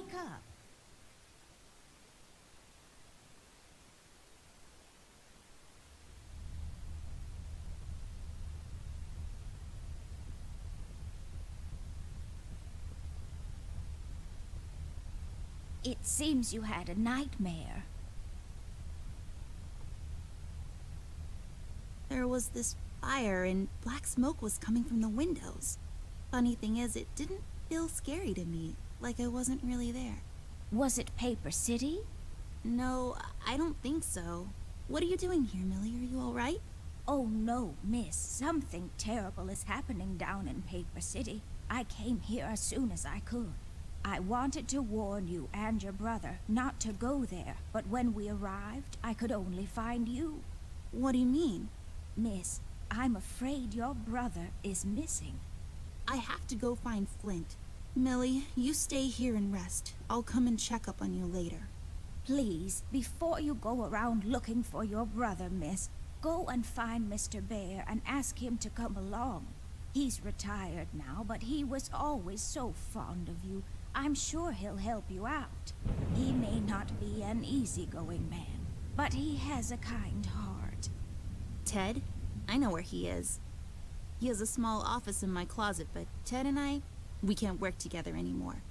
wake up. It seems you had a nightmare. There was this fire and black smoke was coming from the windows. Funny thing is, it didn't feel scary to me, like I wasn't really there. Was it Paper City? No, I don't think so. What are you doing here, Millie? Are you alright? Oh no, miss. Something terrible is happening down in Paper City. I came here as soon as I could. I wanted to warn you and your brother not to go there, but when we arrived, I could only find you. What do you mean? Miss, I'm afraid your brother is missing. I have to go find Flint. Millie, you stay here and rest. I'll come and check up on you later. Please, before you go around looking for your brother, miss, go and find Mr. Bear and ask him to come along. He's retired now, but he was always so fond of you. I'm sure he'll help you out. He may not be an easygoing man, but he has a kind heart. Ted? I know where he is. He has a small office in my closet, but Ted and we can't work together anymore.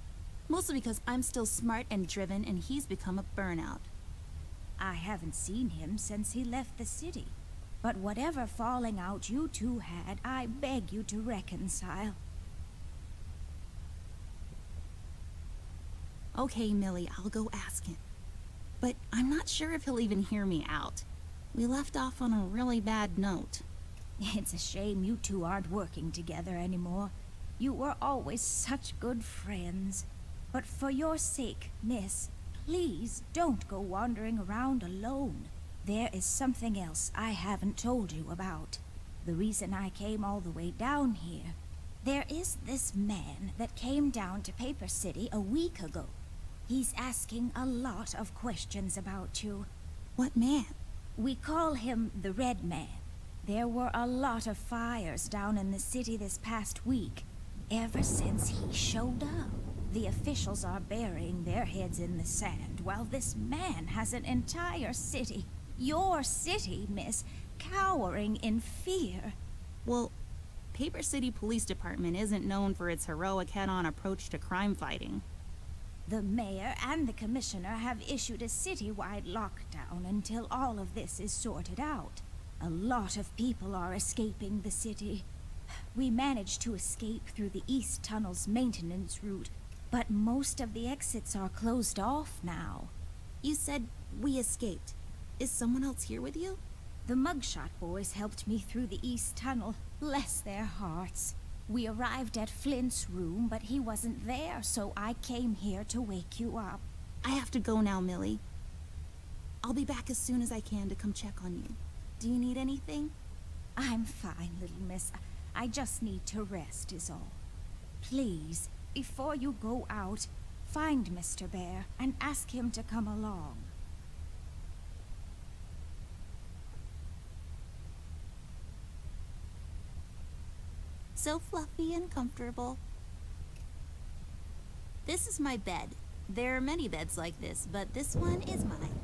Mostly because I'm still smart and driven and he's become a burnout. I haven't seen him since he left the city. But whatever falling out you two had, I beg you to reconcile. Okay, Millie, I'll go ask him. But I'm not sure if he'll even hear me out. We left off on a really bad note. It's a shame you two aren't working together anymore. You were always such good friends. But for your sake, miss, please don't go wandering around alone. There is something else I haven't told you about. The reason I came all the way down here. There is this man that came down to Paper City a week ago. He's asking a lot of questions about you. What man? We call him the Red Man. There were a lot of fires down in the city this past week. Ever since he showed up, the officials are burying their heads in the sand, while this man has an entire city, your city, miss, cowering in fear. Well, Paper City Police Department isn't known for its heroic head-on approach to crime fighting. The mayor and the commissioner have issued a citywide lockdown until all of this is sorted out. A lot of people are escaping the city. We managed to escape through the East Tunnel's maintenance route, but most of the exits are closed off now. You said we escaped. Is someone else here with you? The Mugshot boys helped me through the East Tunnel. Bless their hearts. We arrived at Flint's room, but he wasn't there, so I came here to wake you up. I have to go now, Millie. I'll be back as soon as I can to come check on you. Do you need anything? I'm fine, little miss. I just need to rest is all. Please, before you go out, find Mr. Bear and ask him to come along. So fluffy and comfortable. This is my bed. There are many beds like this, but this one is mine.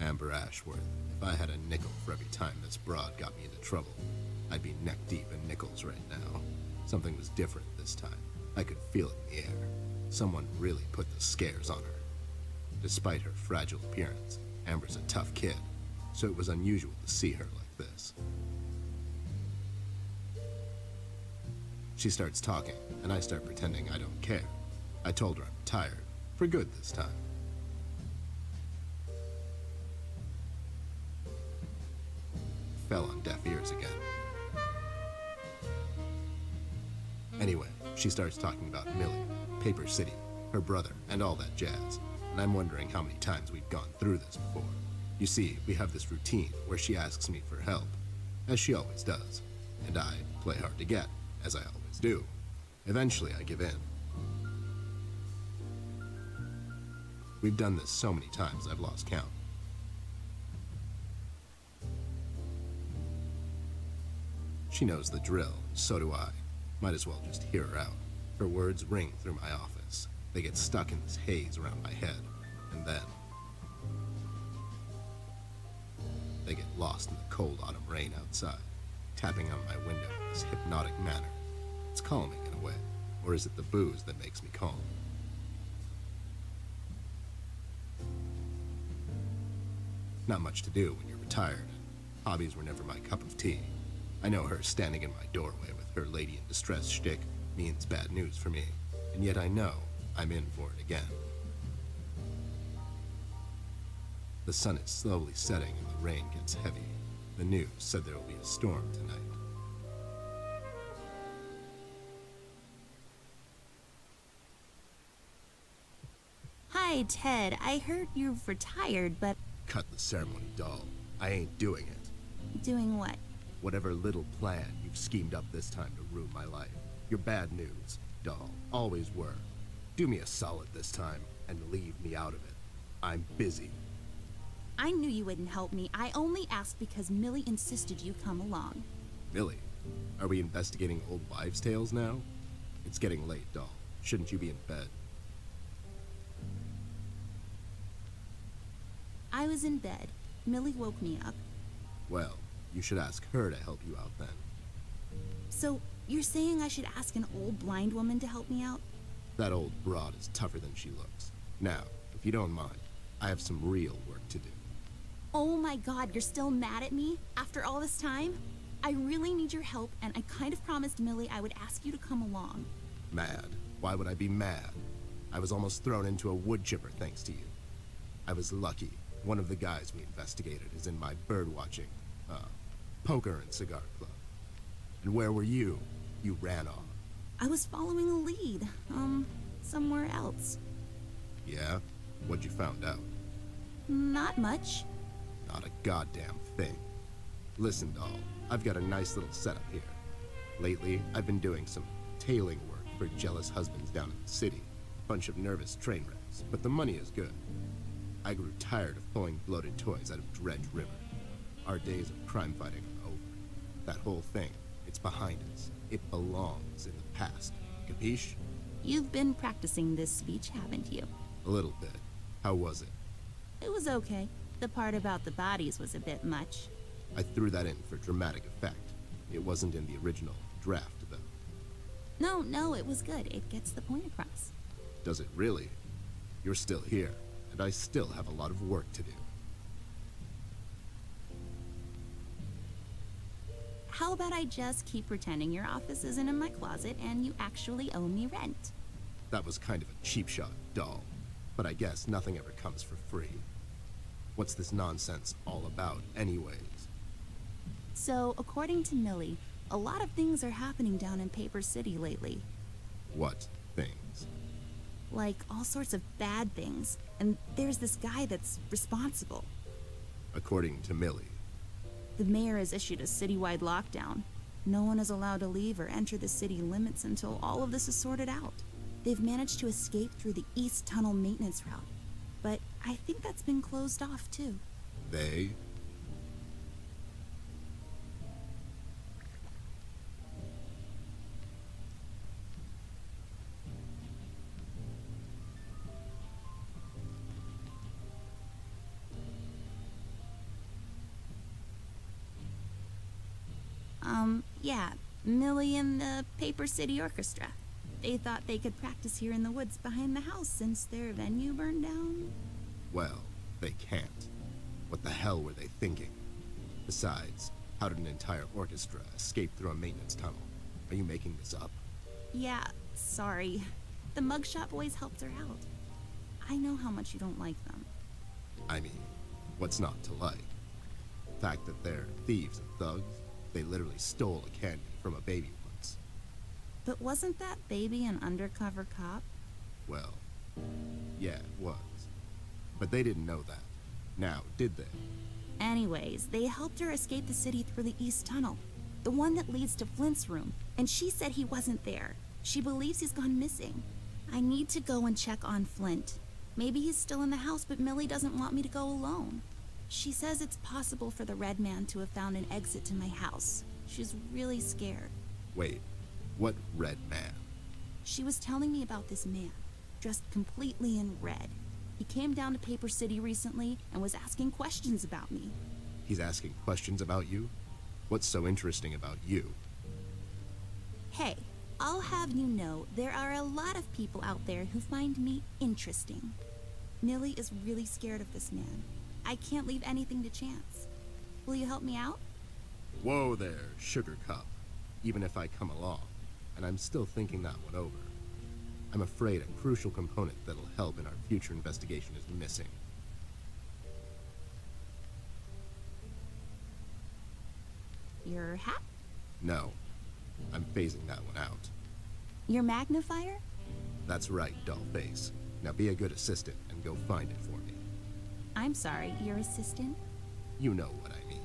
Amber Ashworth, if I had a nickel for every time this broad got me into trouble, I'd be neck deep in nickels right now. Something was different this time. I could feel it in the air. Someone really put the scares on her. Despite her fragile appearance, Amber's a tough kid, so it was unusual to see her like this. She starts talking, and I start pretending I don't care. I told her I'm tired, for good this time. Fell on deaf ears again. Anyway, she starts talking about Millie, Paper City, her brother, and all that jazz. And I'm wondering how many times we've gone through this before. You see, we have this routine where she asks me for help, as she always does, and I play hard to get, as I always do. Eventually, I give in. We've done this so many times I've lost count. She knows the drill, so do I. Might as well just hear her out. Her words ring through my office. They get stuck in this haze around my head, and then they get lost in the cold autumn rain outside, tapping on my window in this hypnotic manner. It's calming in a way, or is it the booze that makes me calm? Not much to do when you're retired. Hobbies were never my cup of tea. I know her standing in my doorway with her lady in distress shtick means bad news for me, and yet I know I'm in for it again. The sun is slowly setting and the rain gets heavy. The news said there will be a storm tonight. Hi, Ted. I heard you've retired, but... Cut the ceremony, doll. I ain't doing it. Doing what? Whatever little plan you've schemed up this time to ruin my life. You're bad news, doll. Always were. Do me a solid this time and leave me out of it. I'm busy. I knew you wouldn't help me. I only asked because Millie insisted you come along. Millie, are we investigating old wives' tales now? It's getting late, doll. Shouldn't you be in bed? I was in bed. Millie woke me up. Well, you should ask her to help you out then. So, you're saying I should ask an old blind woman to help me out? That old broad is tougher than she looks. Now, if you don't mind, I have some real work to do. Oh my god, you're still mad at me? After all this time? I really need your help, and I kind of promised Millie I would ask you to come along. Mad? Why would I be mad? I was almost thrown into a wood chipper thanks to you. I was lucky. One of the guys we investigated is in my bird-watching, poker and cigar club. And where were you? You ran off. I was following a lead, somewhere else. Yeah? What'd you found out? Not much. Not a goddamn thing. Listen, doll, I've got a nice little setup here. Lately, I've been doing some tailing work for jealous husbands down in the city. Bunch of nervous train wrecks, but the money is good. I grew tired of pulling bloated toys out of Dredge River. Our days of crime fighting are over. That whole thing, it's behind us. It belongs in the past. Capiche? You've been practicing this speech, haven't you? A little bit. How was it? It was okay. The part about the bodies was a bit much. I threw that in for dramatic effect. It wasn't in the original draft, though. No, it was good. It gets the point across. Does it really? You're still here, and I still have a lot of work to do. How about I just keep pretending your office isn't in my closet and you actually owe me rent? That was kind of a cheap shot, doll. But I guess nothing ever comes for free. What's this nonsense all about, anyways? So, according to Millie, a lot of things are happening down in Paper City lately. What things? Like, all sorts of bad things. And there's this guy that's responsible. According to Millie. The mayor has issued a citywide lockdown. No one is allowed to leave or enter the city limits until all of this is sorted out. They've managed to escape through the East Tunnel maintenance route. But I think that's been closed off, too. They? Yeah, Millie and the Paper City Orchestra. They thought they could practice here in the woods behind the house since their venue burned down. Well, they can't. What the hell were they thinking? Besides, how did an entire orchestra escape through a maintenance tunnel? Are you making this up? Yeah, sorry. The Mugshot Boys helped her out. I know how much you don't like them. I mean, what's not to like? The fact that they're thieves and thugs? They literally stole a candy from a baby once. But wasn't that baby an undercover cop? Well, yeah, it was. But they didn't know that. Now, did they? Anyways, they helped her escape the city through the East Tunnel. The one that leads to Flint's room. And she said he wasn't there. She believes he's gone missing. I need to go and check on Flint. Maybe he's still in the house, but Millie doesn't want me to go alone. She says it's possible for the Red Man to have found an exit to my house. She's really scared. Wait, what red man? She was telling me about this man, dressed completely in red. He came down to Paper City recently and was asking questions about me. He's asking questions about you? What's so interesting about you? Hey, I'll have you know there are a lot of people out there who find me interesting. Nilly is really scared of this man. I can't leave anything to chance. Will you help me out? Whoa there, Sugar Cup. Even if I come along, and I'm still thinking that one over. I'm afraid a crucial component that'll help in our future investigation is missing. Your hat? No, I'm phasing that one out. Your magnifier? That's right, Dollface. Now be a good assistant and go find it for me. I'm sorry, your assistant? You know what I mean.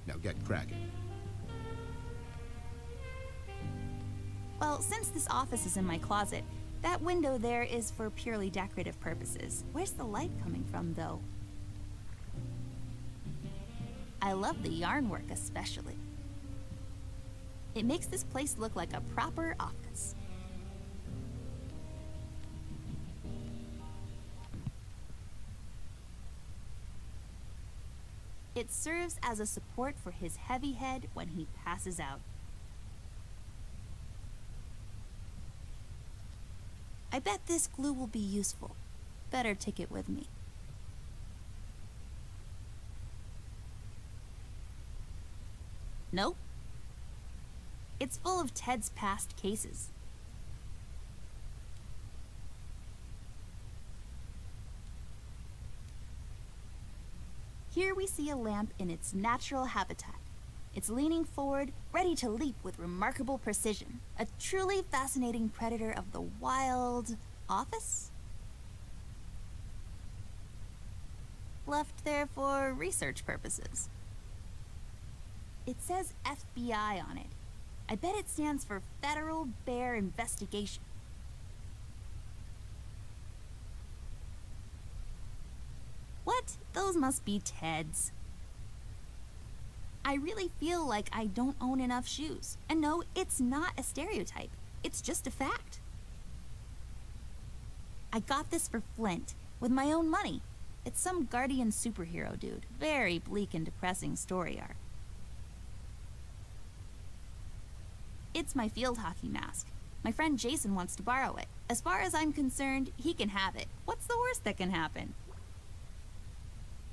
Now get cracking. Well, since this office is in my closet, that window there is for purely decorative purposes. Where's the light coming from, though? I love the yarn work especially. It makes this place look like a proper office. It serves as a support for his heavy head when he passes out. I bet this glue will be useful. Better take it with me. Nope. It's full of Ted's past cases. Here we see a lamp in its natural habitat. It's leaning forward, ready to leap with remarkable precision. A truly fascinating predator of the wild office? Left there for research purposes. It says FBI on it. I bet it stands for Federal Bear Investigation. What? Those must be Ted's. I really feel like I don't own enough shoes. And no, it's not a stereotype. It's just a fact. I got this for Flint, with my own money. It's some guardian superhero dude. Very bleak and depressing story arc. It's my field hockey mask. My friend Jason wants to borrow it. As far as I'm concerned, he can have it. What's the worst that can happen?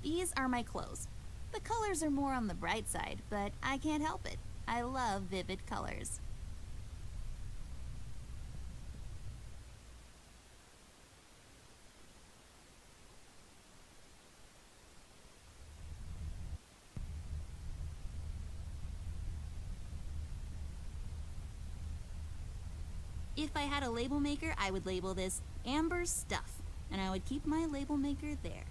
These are my clothes. The colors are more on the bright side, but I can't help it. I love vivid colors. If I had a label maker, I would label this Amber Stuff, and I would keep my label maker there.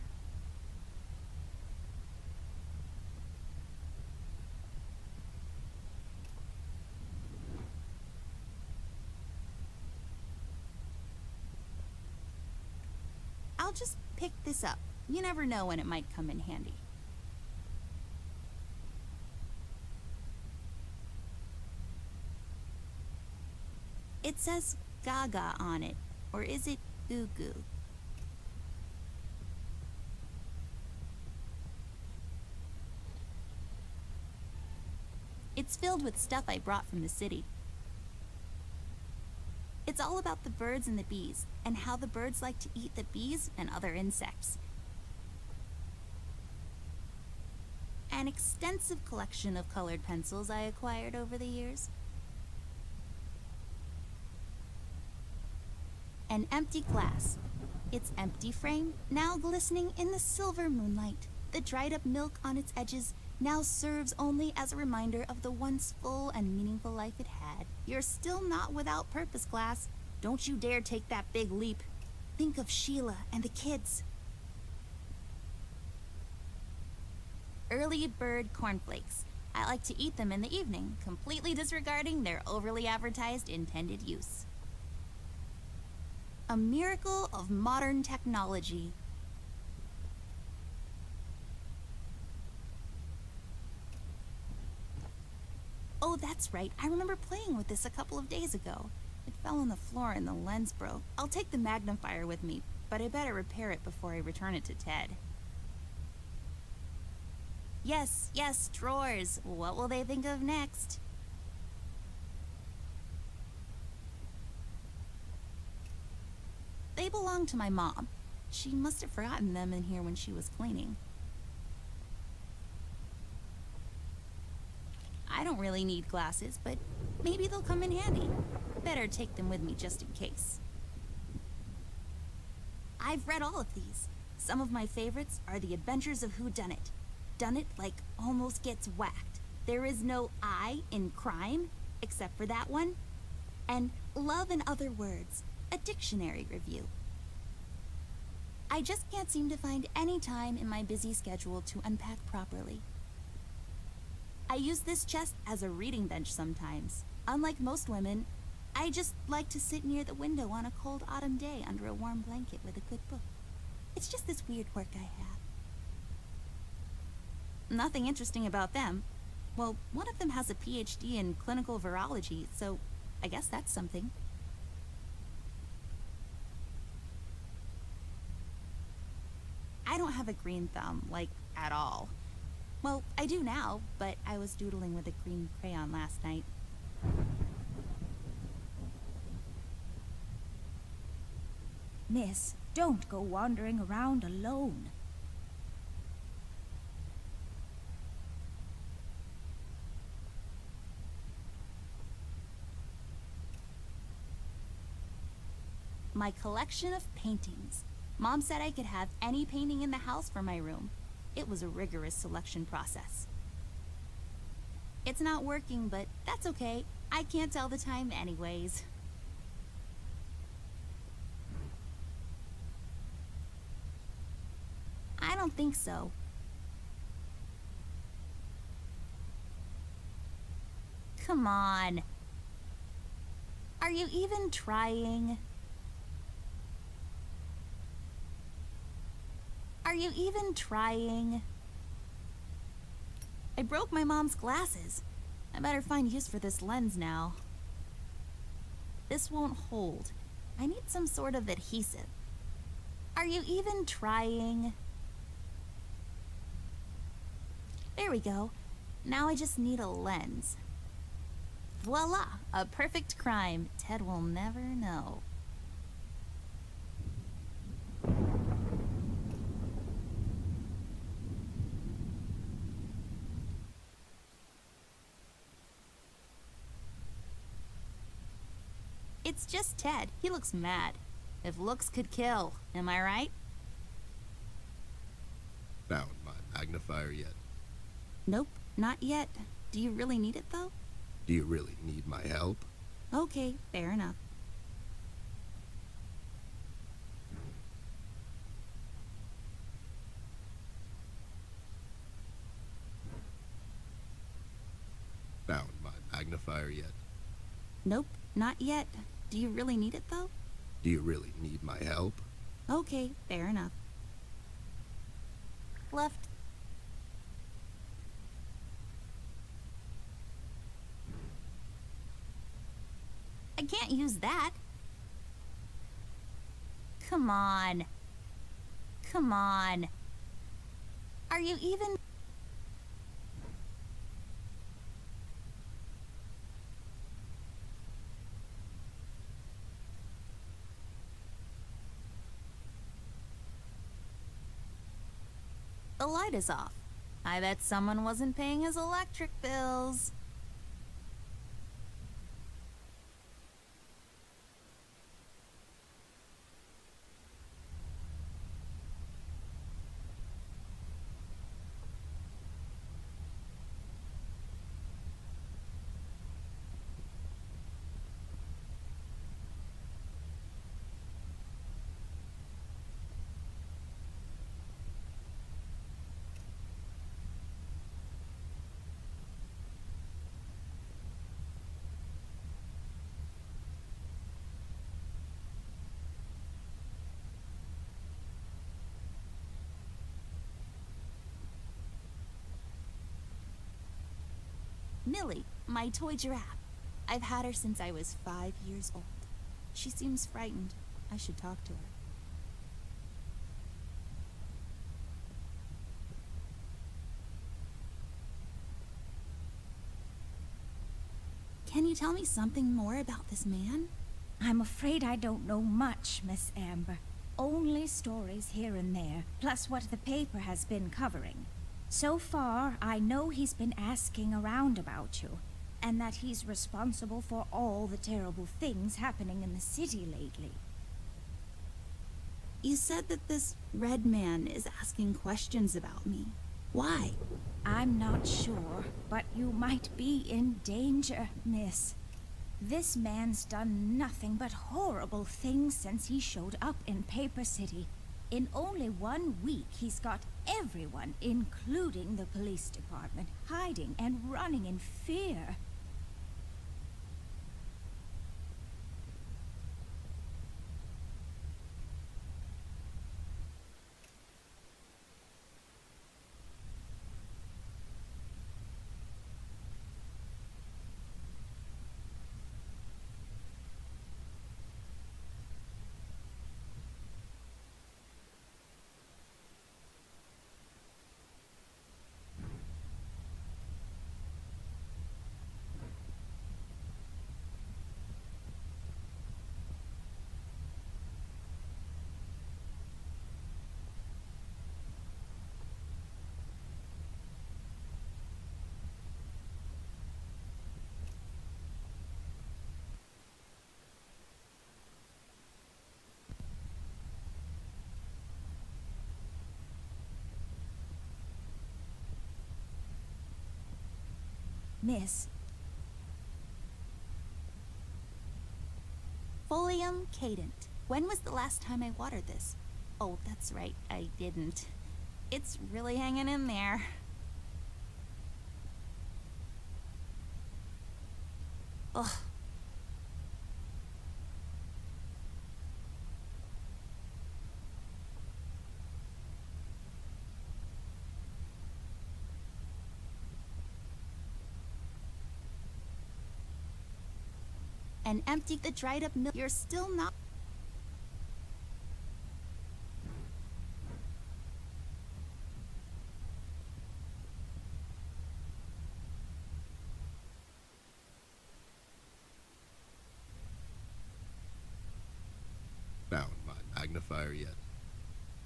I'll just pick this up. You never know when it might come in handy. It says Gaga on it, or is it Goo Goo? It's filled with stuff I brought from the city. It's all about the birds and the bees, and how the birds like to eat the bees and other insects. An extensive collection of colored pencils I acquired over the years. An empty glass. Its empty frame, now glistening in the silver moonlight. The dried up milk on its edges now serves only as a reminder of the once full and meaningful life it had. You're still not without purpose, glass. Don't you dare take that big leap. Think of Sheila and the kids. Early bird cornflakes. I like to eat them in the evening, completely disregarding their overly advertised intended use. A miracle of modern technology. Oh, that's right. I remember playing with this a couple of days ago. It fell on the floor and the lens broke. I'll take the magnifier with me, but I better repair it before I return it to Ted. Yes, yes, drawers. What will they think of next? They belong to my mom. She must have forgotten them in here when she was cleaning. I don't really need glasses, but maybe they'll come in handy. Better take them with me just in case. I've read all of these. Some of my favorites are The Adventures of Whodunit. Done it like almost gets whacked. There is no I in crime, except for that one. And Love and Other Words, a dictionary review. I just can't seem to find any time in my busy schedule to unpack properly. I use this chest as a reading bench sometimes. Unlike most women, I just like to sit near the window on a cold autumn day under a warm blanket with a good book. It's just this weird quirk I have. Nothing interesting about them. Well, one of them has a PhD in clinical virology, so I guess that's something. I don't have a green thumb, like, at all. Well, I do now, but I was doodling with a green crayon last night. Miss, don't go wandering around alone. My collection of paintings. Mom said I could have any painting in the house for my room. It was a rigorous selection process. It's not working, but that's okay. I can't tell the time anyways. I don't think so. Come on. Are you even trying? Are you even trying? I broke my mom's glasses. I better find use for this lens now. This won't hold. I need some sort of adhesive. Are you even trying? There we go. Now I just need a lens. Voila! A perfect crime. Ted will never know. It's just Ted. He looks mad. If looks could kill, am I right? Found my magnifier yet? Nope, not yet. Do you really need it, though? Do you really need my help? Okay, fair enough. Found my magnifier yet? Nope, not yet. Do you really need it, though? Do you really need my help? Okay, fair enough. Left. I can't use that. Come on. Come on. Are you even... The light is off. I bet someone wasn't paying his electric bills. Millie, My toy giraffe. I've had her since I was 5 years old. She seems frightened. I should talk to her. Can you tell me something more about this man? I'm afraid I don't know much, Miss Amber. Only stories here and there, plus what the paper has been covering. So far, I know he's been asking around about you, and that he's responsible for all the terrible things happening in the city lately. You said that this red man is asking questions about me. Why? I'm not sure, but you might be in danger, miss. This man's done nothing but horrible things since he showed up in Paper City. In only 1 week, he's got everyone, including the police department, hiding and running in fear. Miss, Folium cadent. When was the last time I watered this? Oh, that's right, I didn't. It's really hanging in there. Ugh. And empty the dried up milk. You're still not. Found my magnifier yet?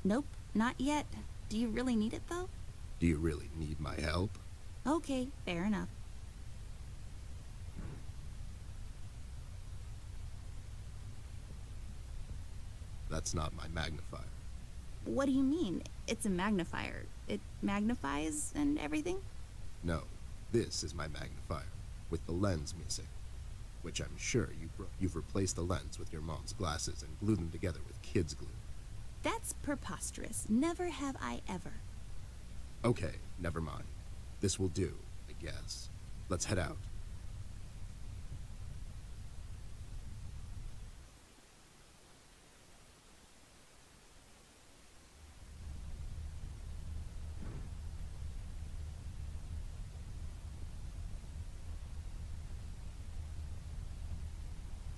Nope, not yet. Do you really need it though? Do you really need my help? Okay, fair enough. That's not my magnifier. What do you mean? It's a magnifier. It magnifies and everything? No, this is my magnifier, with the lens missing. Which I'm sure you've replaced the lens with your mom's glasses and glued them together with kids' glue. That's preposterous. Never have I ever. Okay, never mind. This will do, I guess. Let's head out.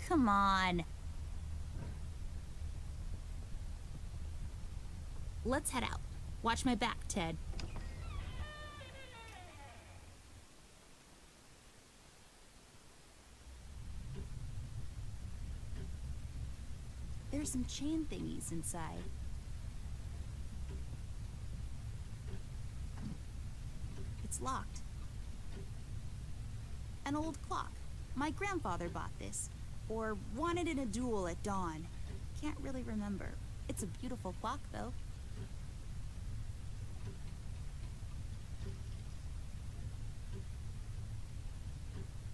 Come on. Let's head out. Watch my back, Ted. There's some chain thingies inside. It's locked. An old clock. My grandfather bought this. Or wanted in a duel at dawn. Can't really remember. It's a beautiful clock, though.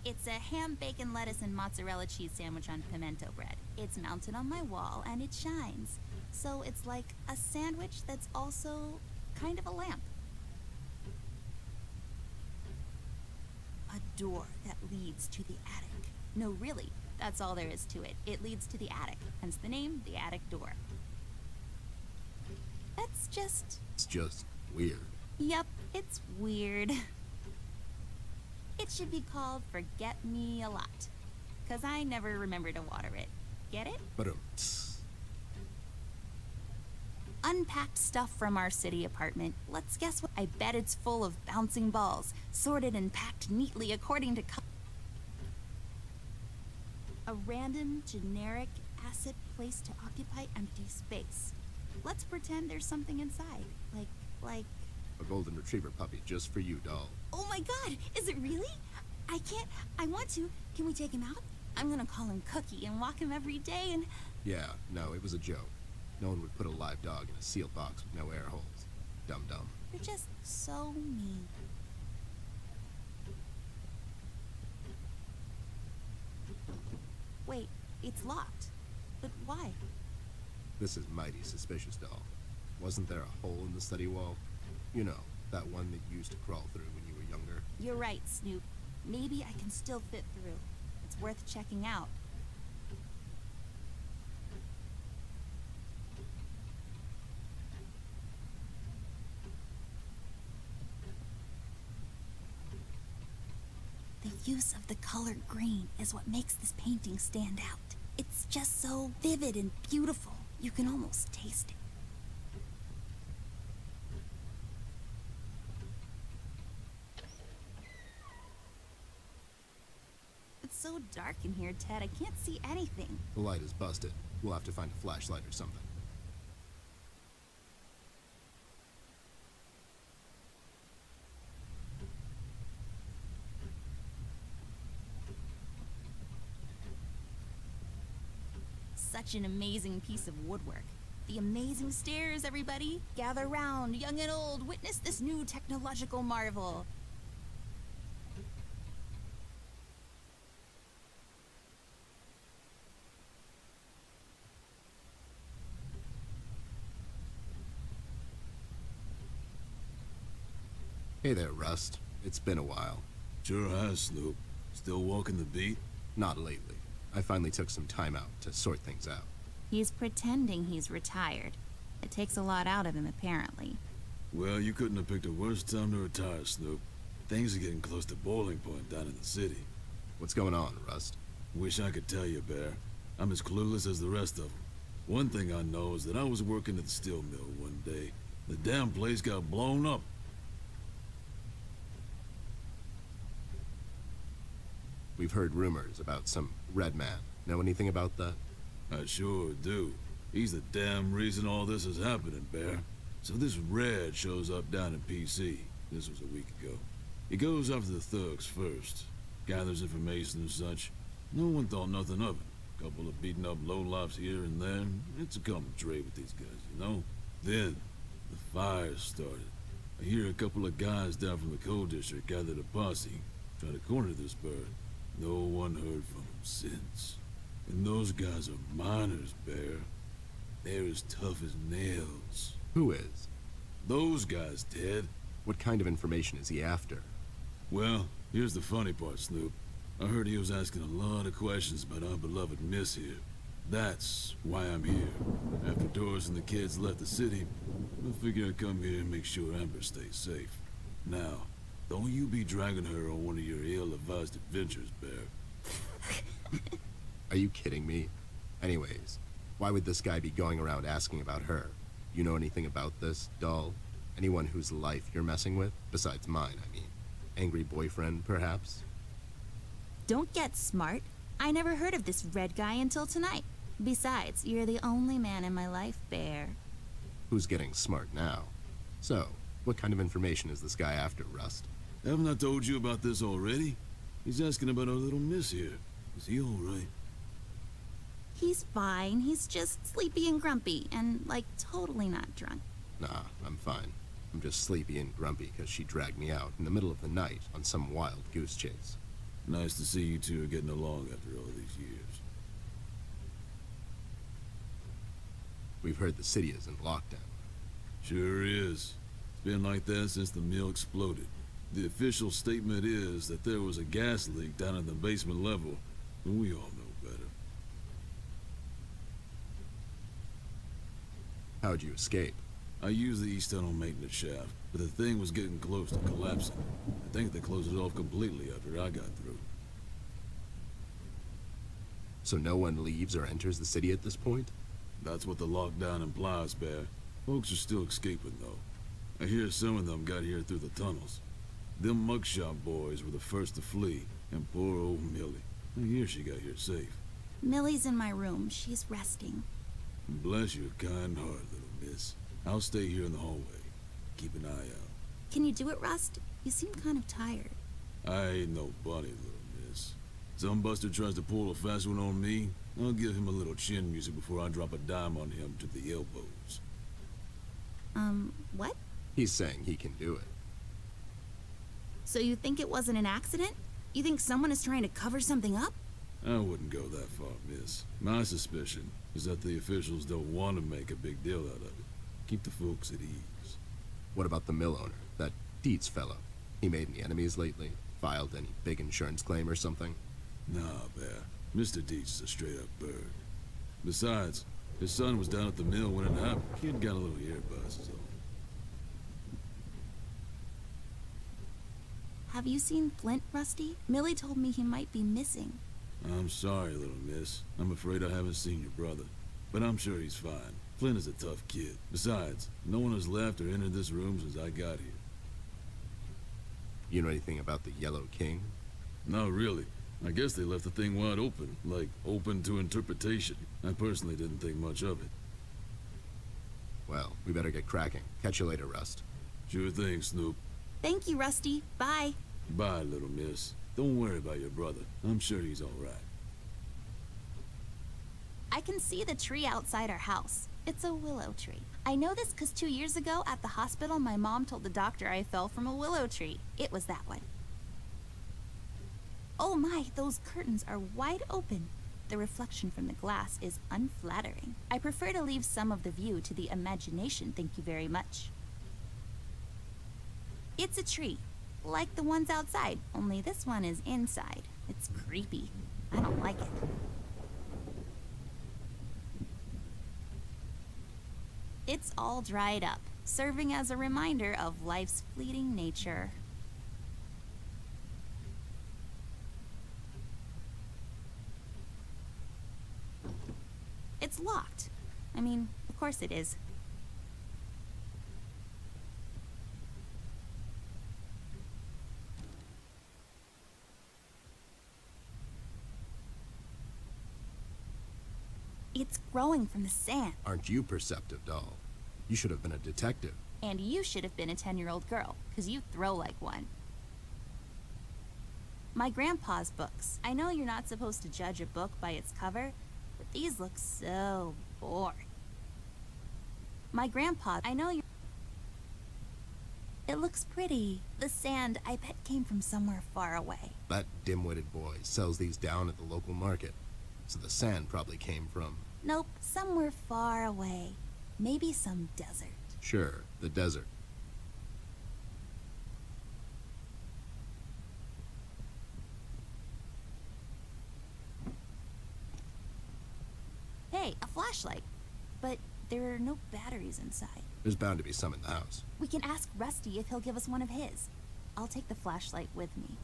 It's a ham, bacon, lettuce, and mozzarella cheese sandwich on pimento bread. It's mounted on my wall, and it shines. So it's like a sandwich that's also kind of a lamp. A door that leads to the attic. No, really. That's all there is to it. It leads to the attic, hence the name, the attic door. That's just... It's just weird. Yep, it's weird. It should be called Forget Me a Lot. 'Cause I never remember to water it. Get it? But Unpacked stuff from our city apartment. Let's guess what? I bet it's full of bouncing balls, sorted and packed neatly according to a random, generic asset placed to occupy empty space. Let's pretend there's something inside. Like... a golden retriever puppy just for you, doll. Oh my god, is it really? I want to. Can we take him out? I'm gonna call him Cookie and walk him every day and... Yeah, no, it was a joke. No one would put a live dog in a sealed box with no air holes. Dum-dum. You're just so mean. Wait, it's locked. But why? This is mighty suspicious, doll. Wasn't there a hole in the study wall? You know, that one that you used to crawl through when you were younger. You're right, Snoop. Maybe I can still fit through. It's worth checking out. The use of the color green is what makes this painting stand out. It's just so vivid and beautiful. You can almost taste it. It's so dark in here, Ted. I can't see anything. The light is busted. We'll have to find a flashlight or something. Such an amazing piece of woodwork. The amazing stairs, everybody. Gather round, young and old. Witness this new technological marvel. Hey there, Rust. It's been a while. Sure has, Snoop. Still walking the beat? Not lately. I finally took some time out to sort things out. He's pretending he's retired. It takes a lot out of him, apparently. Well, you couldn't have picked a worse time to retire, Snoop. Things are getting close to boiling point down in the city. What's going on, Rust? Wish I could tell you, Bear. I'm as clueless as the rest of them. One thing I know is that I was working at the steel mill one day. The damn place got blown up. We've heard rumors about some Red Man. Know anything about that? I sure do. He's the damn reason all this is happening, Bear. So this Red shows up down in PC. This was a week ago. He goes after the thugs first. Gathers information and such. No one thought nothing of it. Couple of beaten up lowlifes here and there. It's a common trade with these guys, you know? Then, the fire started. I hear a couple of guys down from the coal district gathered a posse, try to corner this bird. No one heard from him since. And those guys are miners, Bear. They're as tough as nails. Who is? Those guys, Ted. What kind of information is he after? Well, here's the funny part, Snoop. I heard he was asking a lot of questions about our beloved Miss here. That's why I'm here. After Doris and the kids left the city, I figured I'd come here and make sure Amber stays safe. Now, don't you be dragging her on one of your ill-advised adventures, Bear. Are you kidding me? Anyways, why would this guy be going around asking about her? You know anything about this, doll? Anyone whose life you're messing with? Besides mine, I mean. Angry boyfriend, perhaps? Don't get smart. I never heard of this Red guy until tonight. Besides, you're the only man in my life, Bear. Who's getting smart now? So, what kind of information is this guy after, Rust? Haven't I told you about this already? He's asking about our little Miss here. Is he all right? He's fine. He's just sleepy and grumpy and, like, totally not drunk. Nah, I'm fine. I'm just sleepy and grumpy because she dragged me out in the middle of the night on some wild goose chase. Nice to see you two are getting along after all these years. We've heard the city is in lockdown. Sure is. It's been like that since the mill exploded. The official statement is that there was a gas leak down at the basement level, but we all know better. How'd you escape? I used the east tunnel maintenance shaft, but the thing was getting close to collapsing. I think they closed it off completely after I got through. So no one leaves or enters the city at this point? That's what the lockdown implies, Bear. Folks are still escaping, though. I hear some of them got here through the tunnels. Them mugshot boys were the first to flee, and poor old Millie. I hear she got here safe. Millie's in my room. She's resting. Bless your kind heart, little miss. I'll stay here in the hallway. Keep an eye out. Can you do it, Rust? You seem kind of tired. I ain't no bunny, little miss. Some buster tries to pull a fast one on me, I'll give him a little chin music before I drop a dime on him to the elbows. What? He's saying he can do it. So you think it wasn't an accident? You think someone is trying to cover something up? I wouldn't go that far, miss. My suspicion is that the officials don't want to make a big deal out of it. Keep the folks at ease. What about the mill owner, that Dietz fellow? He made any enemies lately? Filed any big insurance claim or something? Nah, Bear. Mr. Dietz is a straight-up bird. Besides, his son was down at the mill when it happened. Kid got a little earbuzz, so... Have you seen Flint, Rusty? Millie told me he might be missing. I'm sorry, little miss. I'm afraid I haven't seen your brother. But I'm sure he's fine. Flint is a tough kid. Besides, no one has left or entered this room since I got here. You know anything about the Yellow King? No, really. I guess they left the thing wide open, like open to interpretation. I personally didn't think much of it. Well, we better get cracking. Catch you later, Rust. Sure thing, Snoop. Thank you, Rusty. Bye. Bye, little miss. Don't worry about your brother. I'm sure he's all right. I can see the tree outside our house. It's a willow tree. I know this because 2 years ago at the hospital, my mom told the doctor I fell from a willow tree. It was that one. Oh my, those curtains are wide open. The reflection from the glass is unflattering. I prefer to leave some of the view to the imagination, thank you very much. It's a tree, like the ones outside, only this one is inside. It's creepy. I don't like it. It's all dried up, serving as a reminder of life's fleeting nature. It's locked. I mean, of course it is. It's growing from the sand. Aren't you perceptive, doll? You should have been a detective. And you should have been a 10-year-old girl, because you throw like one. My grandpa's books. I know you're not supposed to judge a book by its cover, but these look so boring. My grandpa, I know you're... It looks pretty. The sand, I bet, came from somewhere far away. That dim-witted boy sells these down at the local market. So the sand probably came from... Nope, somewhere far away. Maybe some desert. Sure, the desert. Hey, a flashlight. But there are no batteries inside. There's bound to be some in the house. We can ask Rusty if he'll give us one of his. I'll take the flashlight with me.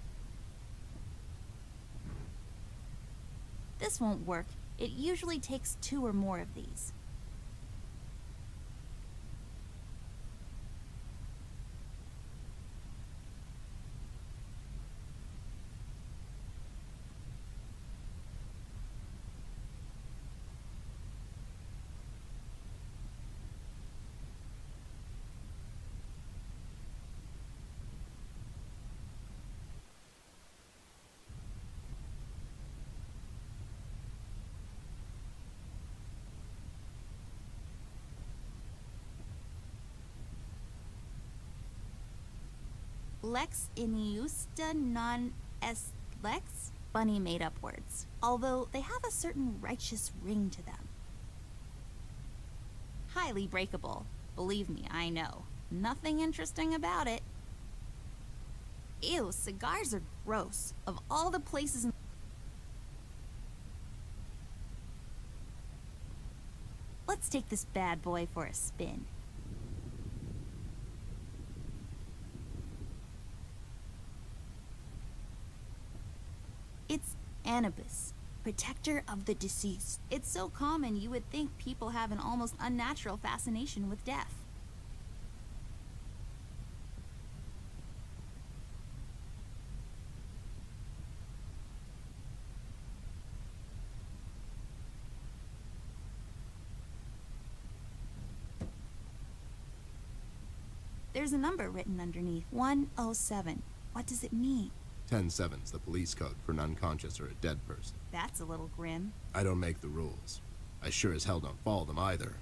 This won't work. It usually takes 2 or more of these. Lex iniusta non est lex? Bunny made up words, although they have a certain righteous ring to them. Highly breakable. Believe me, I know. Nothing interesting about it. Ew, cigars are gross. Of all the places in... Let's take this bad boy for a spin. Anubis, protector of the deceased. It's so common you would think people have an almost unnatural fascination with death. There's a number written underneath. 107. What does it mean? 10-7's the police code for an unconscious or a dead person. That's a little grim. I don't make the rules. I sure as hell don't follow them either.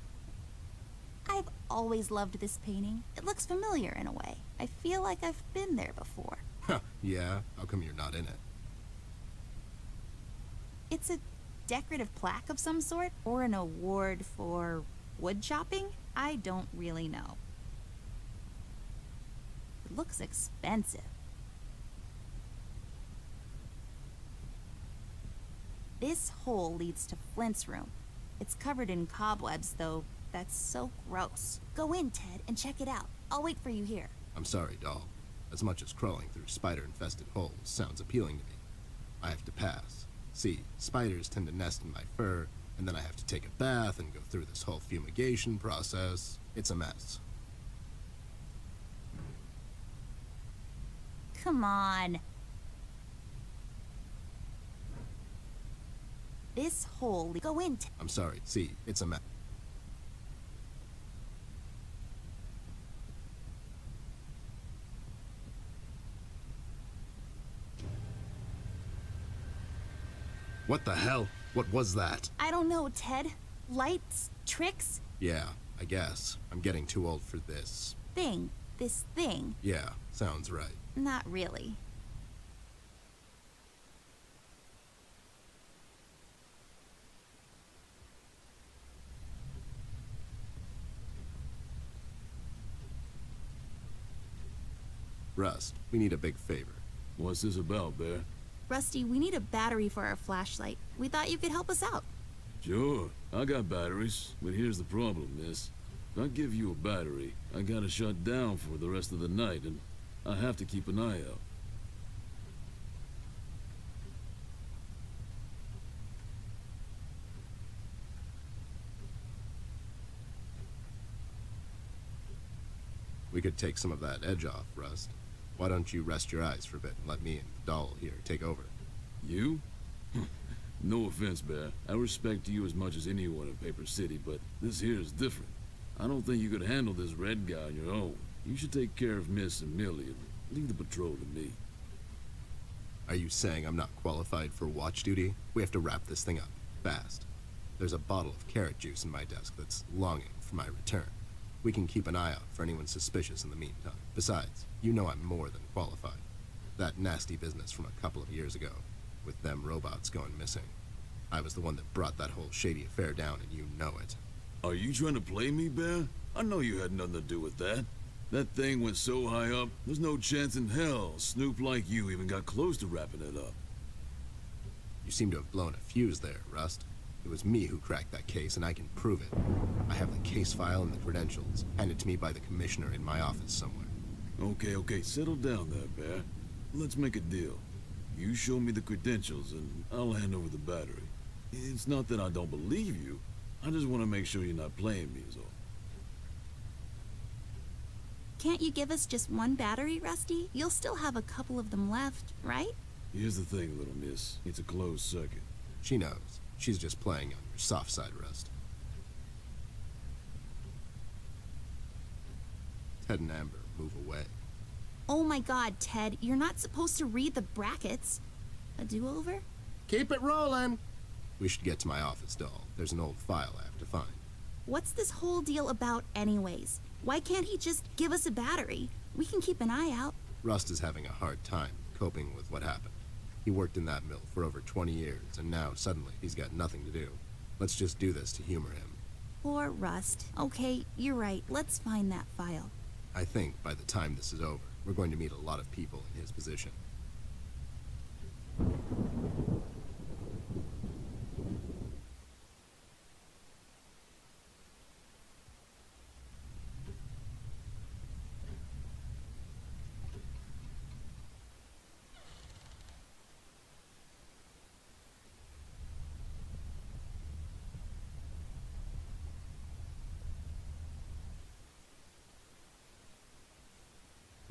I've always loved this painting. It looks familiar in a way. I feel like I've been there before. Huh, yeah? How come you're not in it? It's a decorative plaque of some sort, or an award for wood chopping? I don't really know. It looks expensive. This hole leads to Flint's room. It's covered in cobwebs, though. That's so gross. Go in, Ted, and check it out. I'll wait for you here. I'm sorry, doll. As much as crawling through spider-infested holes sounds appealing to me, I have to pass. See, spiders tend to nest in my fur, and then I have to take a bath and go through this whole fumigation process. It's a mess. Come on. This hole... Go in, Ted. I'm sorry, see, it's a mess. What the hell? What was that? I don't know, Ted. Lights? Tricks? Yeah, I guess. I'm getting too old for this. Thing. This thing. Yeah, sounds right. Not really. Rust, we need a big favor. What's this about, Bear? Rusty, we need a battery for our flashlight. We thought you could help us out. Sure, I got batteries, but here's the problem, miss. If I give you a battery, I gotta shut down for the rest of the night, and I have to keep an eye out. We could take some of that edge off, Rust. Why don't you rest your eyes for a bit and let me and the doll here take over? You? No offense, Bear. I respect you as much as anyone in Paper City, but this here is different. I don't think you could handle this red guy on your own. You should take care of Miss and Millie and leave the patrol to me. Are you saying I'm not qualified for watch duty? We have to wrap this thing up, fast. There's a bottle of carrot juice in my desk that's longing for my return. We can keep an eye out for anyone suspicious in the meantime. Besides, you know I'm more than qualified. That nasty business from a couple of years ago, with them robots going missing. I was the one that brought that whole shady affair down, and you know it. Are you trying to play me, Bear? I know you had nothing to do with that. That thing went so high up, there's no chance in hell Snoop like you even got close to wrapping it up. You seem to have blown a fuse there, Rust. It was me who cracked that case, and I can prove it. I have the case file and the credentials, handed to me by the commissioner in my office somewhere. Okay, settle down there, Bear. Let's make a deal. You show me the credentials, and I'll hand over the battery. It's not that I don't believe you. I just want to make sure you're not playing me is all. Can't you give us just one battery, Rusty? You'll still have a couple of them left, right? Here's the thing, little miss. It's a closed circuit. She knows. She's just playing on your soft side, Rust. Ted and Amber, move away. Oh my god, Ted, you're not supposed to read the brackets. A do-over? Keep it rolling! We should get to my office, doll. There's an old file I have to find. What's this whole deal about anyways? Why can't he just give us a battery? We can keep an eye out. Rust is having a hard time coping with what happened. He worked in that mill for over 20 years, and now suddenly he's got nothing to do. Let's just do this to humor him. Poor Rust. Okay, you're right. Let's find that file. I think by the time this is over, we're going to meet a lot of people in his position.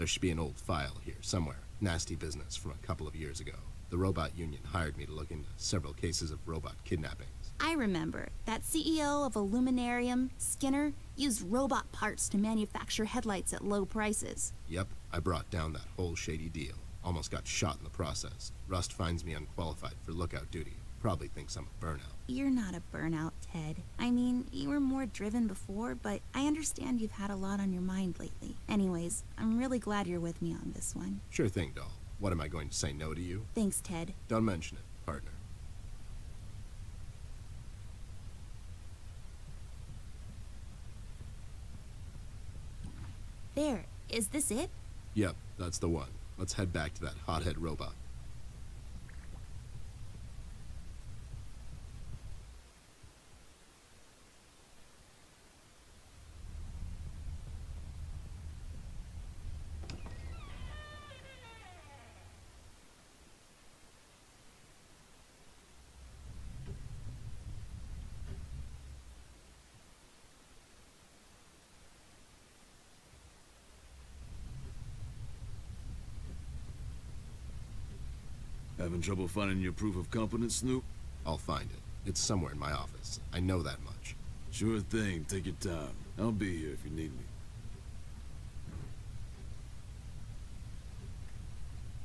There should be an old file here somewhere. Nasty business from a couple of years ago. The Robot Union hired me to look into several cases of robot kidnappings. I remember. That CEO of Illuminarium, Skinner, used robot parts to manufacture headlights at low prices. Yep, I brought down that whole shady deal. Almost got shot in the process. Rust finds me unqualified for lookout duty. Probably thinks I'm a burnout. You're not a burnout, Ted. I mean, you were more driven before, but I understand you've had a lot on your mind lately. Anyways, I'm really glad you're with me on this one. Sure thing, doll. What am I going to say no to you? Thanks, Ted. Don't mention it, partner. There. Is this it? Yep, that's the one. Let's head back to that hothead robot. Having trouble finding your proof of competence, Snoop? I'll find it. It's somewhere in my office. I know that much. Sure thing. Take your time. I'll be here if you need me.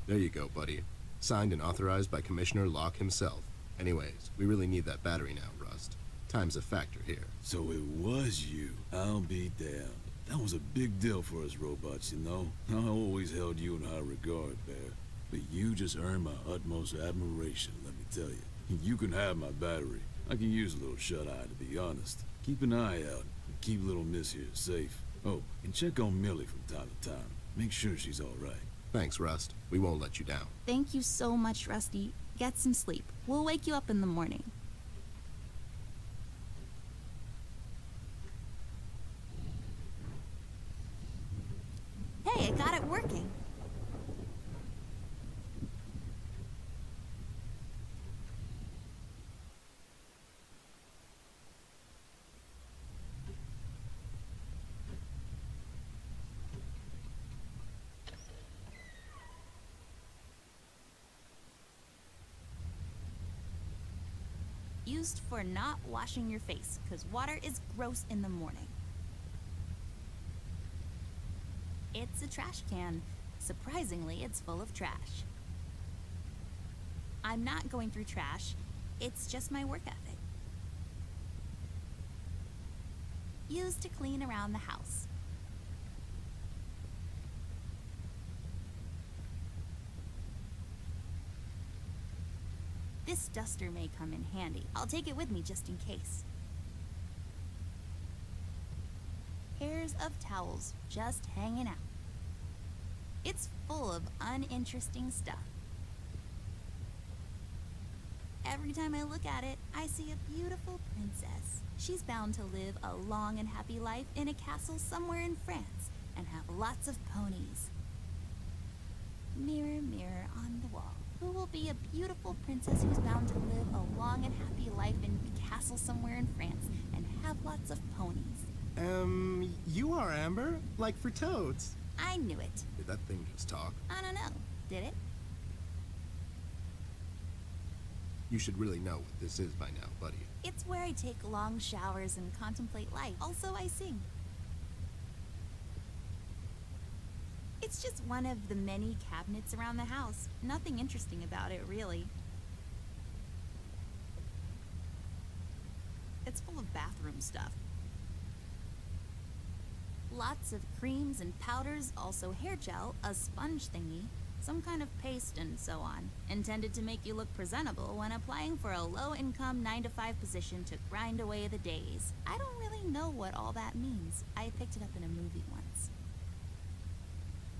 There you go, buddy. Signed and authorized by Commissioner Locke himself. Anyways, we really need that battery now, Rust. Time's a factor here. So it was you. I'll be damned. That was a big deal for us robots, you know? I always held you in high regard, Bear. But you just earned my utmost admiration, let me tell you. You can have my battery. I can use a little shut-eye, to be honest. Keep an eye out, and keep little miss here safe. Oh, and check on Millie from time to time. Make sure she's all right. Thanks, Rust. We won't let you down. Thank you so much, Rusty. Get some sleep. We'll wake you up in the morning. Hey, I got it working. Used for not washing your face, because water is gross in the morning. It's a trash can. Surprisingly, it's full of trash. I'm not going through trash. It's just my work ethic. Used to clean around the house. This duster may come in handy. I'll take it with me just in case. Pairs of towels just hanging out. It's full of uninteresting stuff. Every time I look at it, I see a beautiful princess. She's bound to live a long and happy life in a castle somewhere in France and have lots of ponies. Mirror, mirror on the wall. Who will be a beautiful princess who's bound to live a long and happy life in a castle somewhere in France and have lots of ponies? You are Amber? Like for toads. I knew it. Did that thing just talk? I don't know. Did it? You should really know what this is by now, buddy. It's where I take long showers and contemplate life. Also, I sing. It's just one of the many cabinets around the house. Nothing interesting about it, really. It's full of bathroom stuff. Lots of creams and powders, also hair gel, a sponge thingy, some kind of paste, and so on. Intended to make you look presentable when applying for a low-income 9-to-5 position to grind away the days. I don't really know what all that means. I picked it up in a movie once.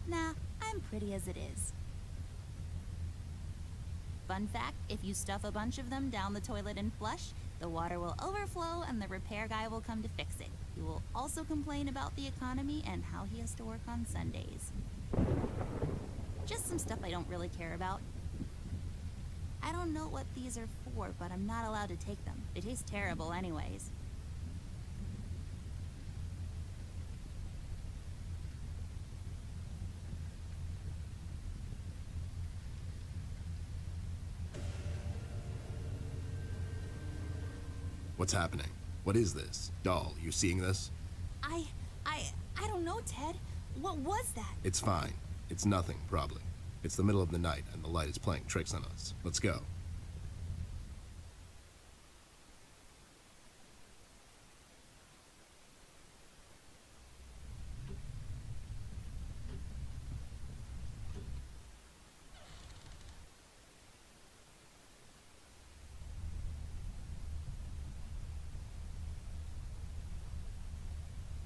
Nah, I'm pretty as it is. Fun fact, if you stuff a bunch of them down the toilet and flush, the water will overflow and the repair guy will come to fix it. He will also complain about the economy and how he has to work on Sundays. Just some stuff I don't really care about. I don't know what these are for, but I'm not allowed to take them. They taste terrible anyways. What's happening? What is this? Doll, you seeing this? I don't know, Ted. What was that? It's fine. It's nothing, probably. It's the middle of the night, and the light is playing tricks on us. Let's go.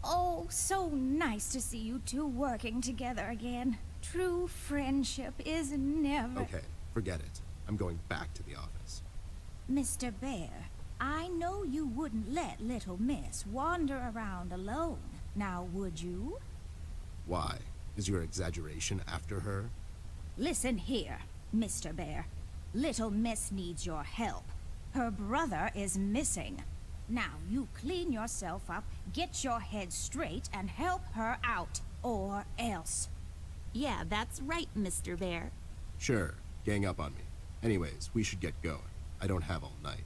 Oh, so nice to see you two working together again. True friendship is never... Okay, forget it. I'm going back to the office. Mr. Bear, I know you wouldn't let little miss wander around alone. Now, would you? Why? Is your exaggeration after her? Listen here, Mr. Bear. Little miss needs your help. Her brother is missing. Now, you clean yourself up, get your head straight, and help her out. Or else. Yeah, that's right, Mr. Bear. Sure, gang up on me. Anyways, we should get going. I don't have all night.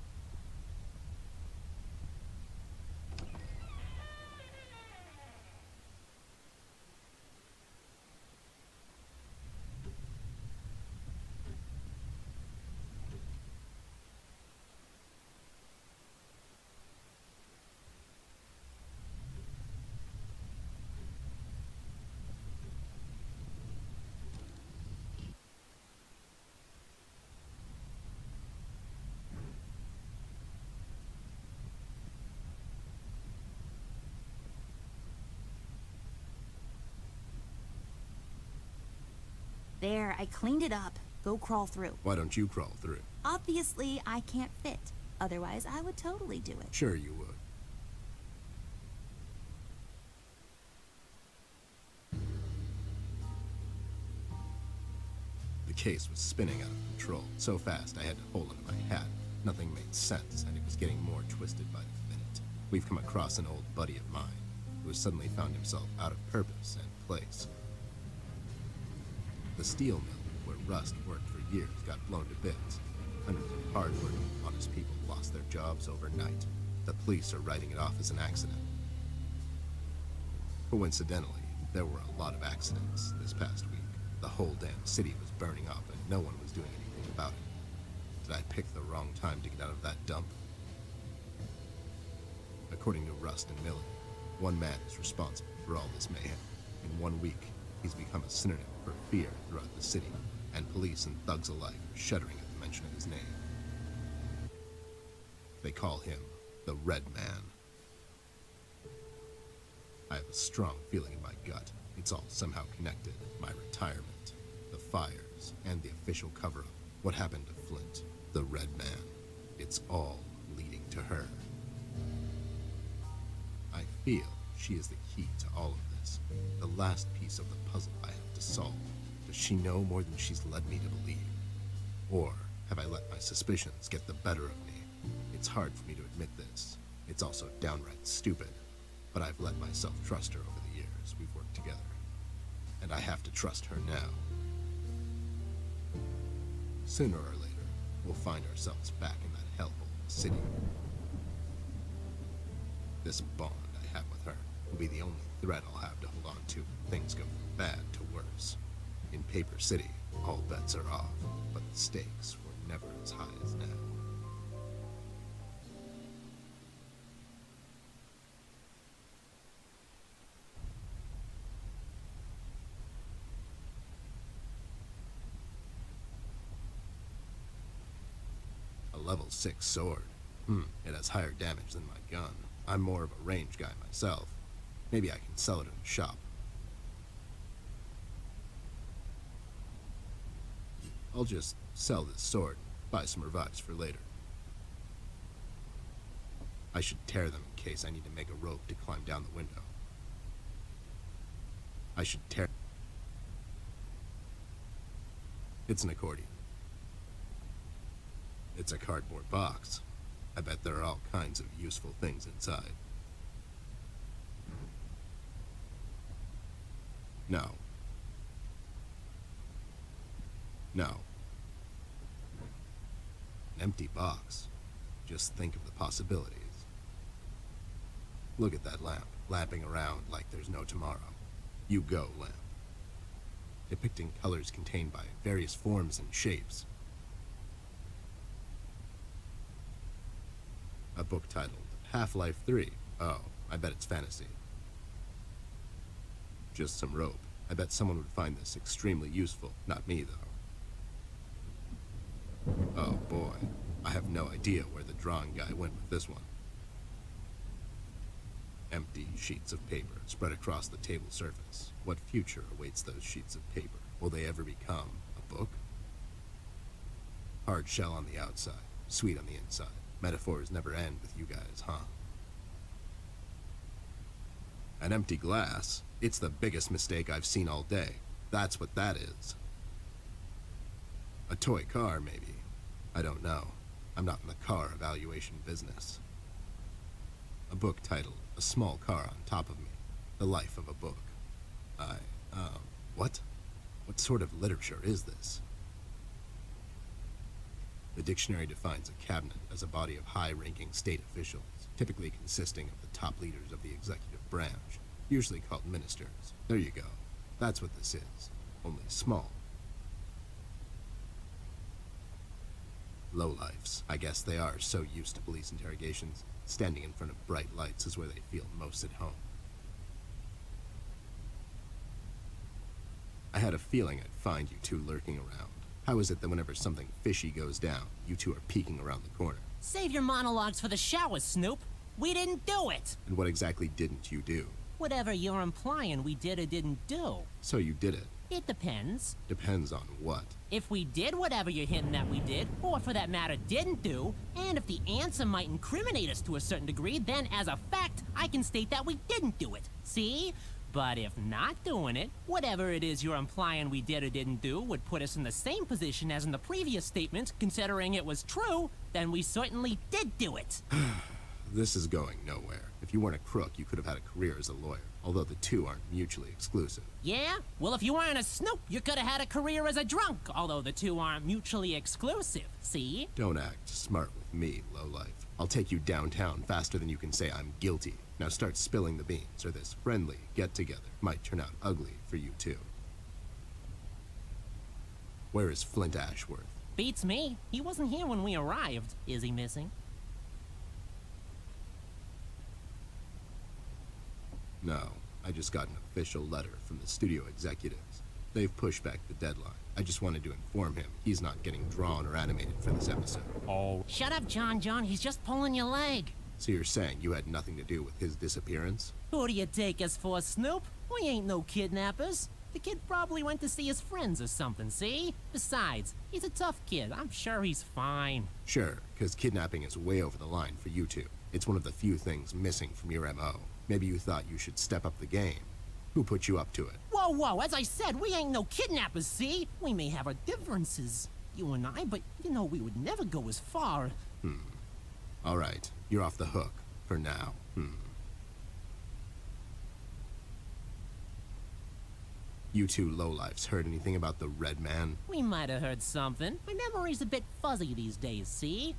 There, I cleaned it up. Go crawl through. Why don't you crawl through? Obviously, I can't fit. Otherwise, I would totally do it. Sure you would. The case was spinning out of control, so fast I had to hold onto my hat. Nothing made sense, and it was getting more twisted by the minute. We've come across an old buddy of mine, who has suddenly found himself out of purpose and place. The steel mill, where Rust worked for years, got blown to bits. Hundreds of hard-working, honest people lost their jobs overnight. The police are writing it off as an accident. Coincidentally, there were a lot of accidents this past week. The whole damn city was burning up and no one was doing anything about it. Did I pick the wrong time to get out of that dump? According to Rust and Millie, one man is responsible for all this mayhem. In 1 week, he's become a synonym for fear throughout the city, and police and thugs alike are shuddering at the mention of his name. They call him the Red Man. I have a strong feeling in my gut. It's all somehow connected. My retirement, the fires, and the official cover-up. What happened to Flint, the Red Man. It's all leading to her. I feel she is the key to all of this. The last piece of the puzzle I have to solve. Does she know more than she's led me to believe? Or have I let my suspicions get the better of me? It's hard for me to admit this. It's also downright stupid. But I've let myself trust her over the years we've worked together. And I have to trust her now. Sooner or later, we'll find ourselves back in that hellhole of a city. This bond I have with her will be the only thread I'll have to hold on to when things go from bad to worse. In Paper City, all bets are off, but the stakes were never as high as now. A level 6 sword. It has higher damage than my gun. I'm more of a range guy myself. Maybe I can sell it in a shop. I'll just sell this sword, buy some revives for later. I should tear them in case I need to make a rope to climb down the window. I should tear... It's an accordion. It's a cardboard box. I bet there are all kinds of useful things inside. No. No. An empty box. Just think of the possibilities. Look at that lamp, lapping around like there's no tomorrow. You go, lamp. Depicting colors contained by various forms and shapes. A book titled Half-Life 3. Oh, I bet it's fantasy. Just some rope. I bet someone would find this extremely useful. Not me, though. Oh boy, I have no idea where the drawing guy went with this one. Empty sheets of paper spread across the table surface. What future awaits those sheets of paper? Will they ever become a book? Hard shell on the outside, sweet on the inside. Metaphors never end with you guys, huh? An empty glass? It's the biggest mistake I've seen all day. That's what that is. A toy car, maybe. I don't know. I'm not in the car evaluation business. A book titled A Small Car on Top of Me. The Life of a Book. What? What sort of literature is this? The dictionary defines a cabinet as a body of high-ranking state officials, typically consisting of the top leaders of the executive branch, usually called ministers. There you go. That's what this is, only small. Lowlifes. I guess they are so used to police interrogations. Standing in front of bright lights is where they feel most at home. I had a feeling I'd find you two lurking around. How is it that whenever something fishy goes down, you two are peeking around the corner? Save your monologues for the shower, Snoop. We didn't do it. And what exactly didn't you do? Whatever you're implying we did or didn't do. So you did it. It depends. Depends on what? If we did whatever you're hinting that we did, or for that matter didn't do, and if the answer might incriminate us to a certain degree, then as a fact, I can state that we didn't do it. See? But if not doing it, whatever it is you're implying we did or didn't do would put us in the same position as in the previous statement, considering it was true, then we certainly did do it. This is going nowhere. If you weren't a crook, you could have had a career as a lawyer, although the two aren't mutually exclusive. Yeah? Well, if you weren't a Snoop, you could have had a career as a drunk, although the two aren't mutually exclusive. See? Don't act smart with me, lowlife. I'll take you downtown faster than you can say I'm guilty. Now start spilling the beans, or this friendly get-together might turn out ugly for you two. Where is Flint Ashworth? Beats me. He wasn't here when we arrived. Is he missing? No, I just got an official letter from the studio executives. They've pushed back the deadline. I just wanted to inform him he's not getting drawn or animated for this episode. Oh. Shut up, John. He's just pulling your leg. So you're saying you had nothing to do with his disappearance? Who do you take us for, Snoop? We ain't no kidnappers. The kid probably went to see his friends or something, see? Besides, he's a tough kid. I'm sure he's fine. Sure, because kidnapping is way over the line for you two. It's one of the few things missing from your MO. Maybe you thought you should step up the game. Who put you up to it? Whoa, as I said, we ain't no kidnappers, see? We may have our differences, you and I, but you know we would never go as far. All right, you're off the hook, for now. You two lowlifes heard anything about the Red Man? We might have heard something. My memory's a bit fuzzy these days, see?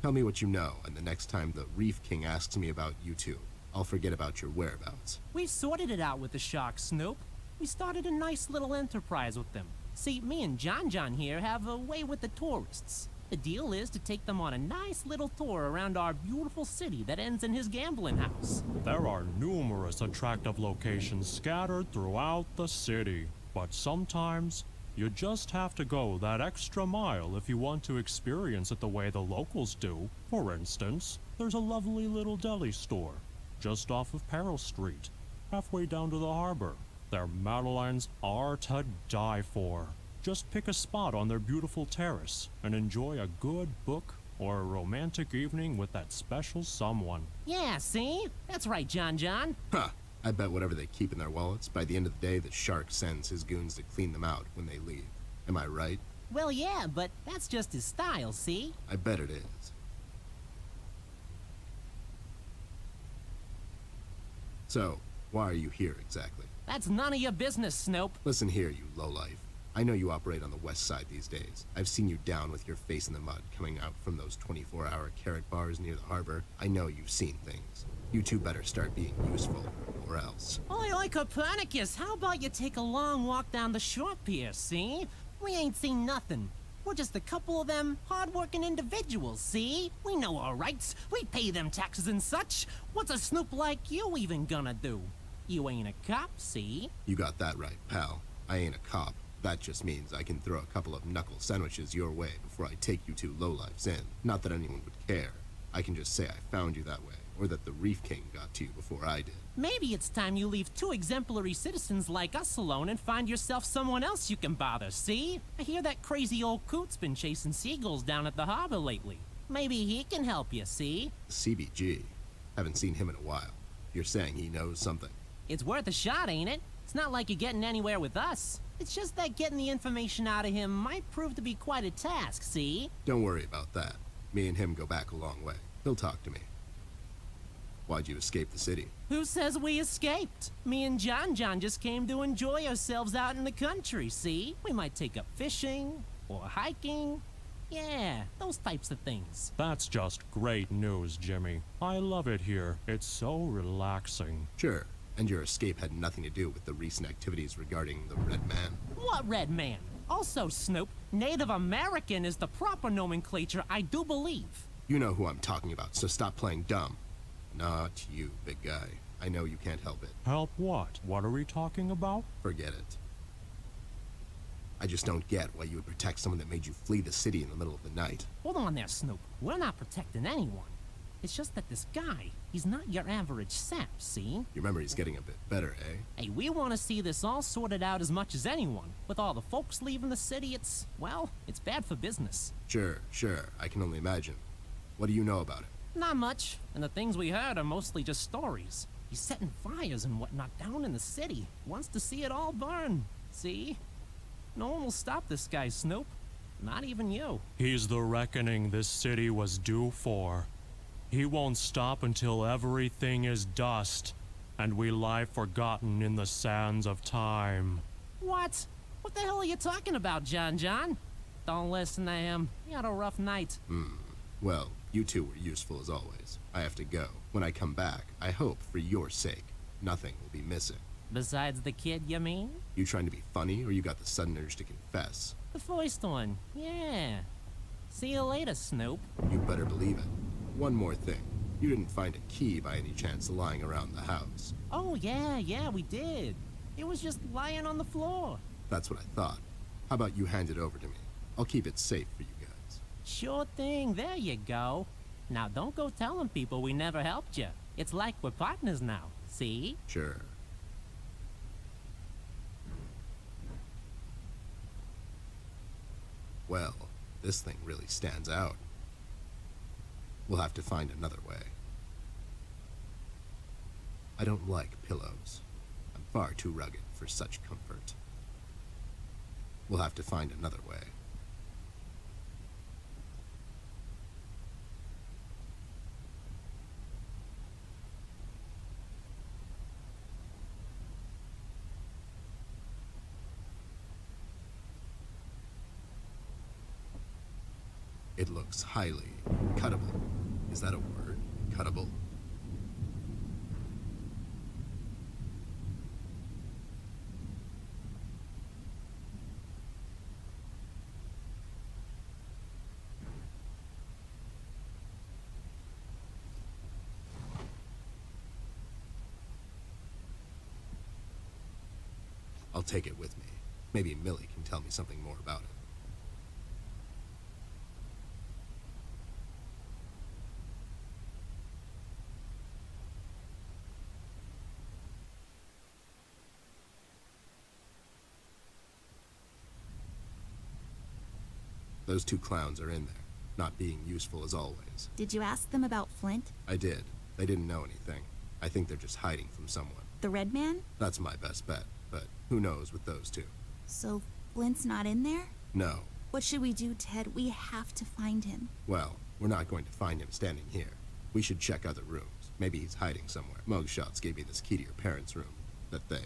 Tell me what you know, and the next time the Reef King asks me about you two, I'll forget about your whereabouts. We've sorted it out with the Sharks, Snoop. We started a nice little enterprise with them. See, me and John here have a way with the tourists. The deal is to take them on a nice little tour around our beautiful city that ends in his gambling house. There are numerous attractive locations scattered throughout the city, but sometimes you just have to go that extra mile if you want to experience it the way the locals do. For instance, there's a lovely little deli store just off of Peril Street, halfway down to the harbor. Their madeleines are to die for. Just pick a spot on their beautiful terrace and enjoy a good book or a romantic evening with that special someone. Yeah, see? That's right, John. Huh. I bet whatever they keep in their wallets, by the end of the day, the shark sends his goons to clean them out when they leave. Am I right? Well, yeah, but that's just his style, see? I bet it is. So, why are you here exactly? That's none of your business, Snoop. Listen here, you lowlife. I know you operate on the west side these days. I've seen you down with your face in the mud coming out from those 24-hour carrot bars near the harbor. I know you've seen things. You two better start being useful, or else. Oi, oi, Copernicus, how about you take a long walk down the shore pier, see? We ain't seen nothing. We're just a couple of them hard-working individuals, see? We know our rights. We pay them taxes and such. What's a snoop like you even gonna do? You ain't a cop, see? You got that right, pal. I ain't a cop. That just means I can throw a couple of knuckle sandwiches your way before I take you two lowlifes in. Not that anyone would care. I can just say I found you that way, or that the Reef King got to you before I did. Maybe it's time you leave two exemplary citizens like us alone and find yourself someone else you can bother, see? I hear that crazy old coot's been chasing seagulls down at the harbor lately. Maybe he can help you, see? CBG. Haven't seen him in a while. You're saying he knows something? It's worth a shot, ain't it? It's not like you're getting anywhere with us. It's just that getting the information out of him might prove to be quite a task, see? Don't worry about that. Me and him go back a long way. He'll talk to me. Why'd you escape the city? Who says we escaped? Me and John just came to enjoy ourselves out in the country, see? We might take up fishing, or hiking. Yeah, those types of things. That's just great news, Jimmy. I love it here. It's so relaxing. Sure. And your escape had nothing to do with the recent activities regarding the Red Man. What Red Man? Also, Snoop, Native American is the proper nomenclature, I do believe. You know who I'm talking about, so stop playing dumb. Not you, big guy. I know you can't help it. Help what? What are we talking about? Forget it. I just don't get why you would protect someone that made you flee the city in the middle of the night. Hold on there, Snoop. We're not protecting anyone. It's just that this guy, he's not your average sap, see? Your memory's getting a bit better, eh? Hey, we want to see this all sorted out as much as anyone. With all the folks leaving the city, it's bad for business. Sure. I can only imagine. What do you know about it? Not much, and the things we heard are mostly just stories. He's setting fires and whatnot down in the city. Wants to see it all burn, see? No one will stop this guy, Snoop. Not even you. He's the reckoning this city was due for. He won't stop until everything is dust, and we lie forgotten in the sands of time. What? What the hell are you talking about, John? Don't listen to him. He had a rough night. Well, you two were useful as always. I have to go. When I come back, I hope, for your sake, nothing will be missing. Besides the kid, you mean? You trying to be funny, or you got the sudden urge to confess? The first one, yeah. See you later, Snoop. You better believe it. One more thing. You didn't find a key by any chance lying around the house. Oh, yeah, we did. It was just lying on the floor. That's what I thought. How about you hand it over to me? I'll keep it safe for you guys. Sure thing, there you go. Now don't go telling people we never helped you. It's like we're partners now, see? Sure. Well, this thing really stands out. We'll have to find another way. I don't like pillows. I'm far too rugged for such comfort. We'll have to find another way. It looks highly cuttable. Is that a word? Cuttable? I'll take it with me. Maybe Millie can tell me something more about it. Those two clowns are in there, not being useful as always. Did you ask them about Flint? I did. They didn't know anything. I think they're just hiding from someone. The Red Man? That's my best bet, but who knows with those two. So Flint's not in there? No. What should we do, Ted? We have to find him. Well, we're not going to find him standing here. We should check other rooms. Maybe he's hiding somewhere. Mugshots gave me this key to your parents' room that they,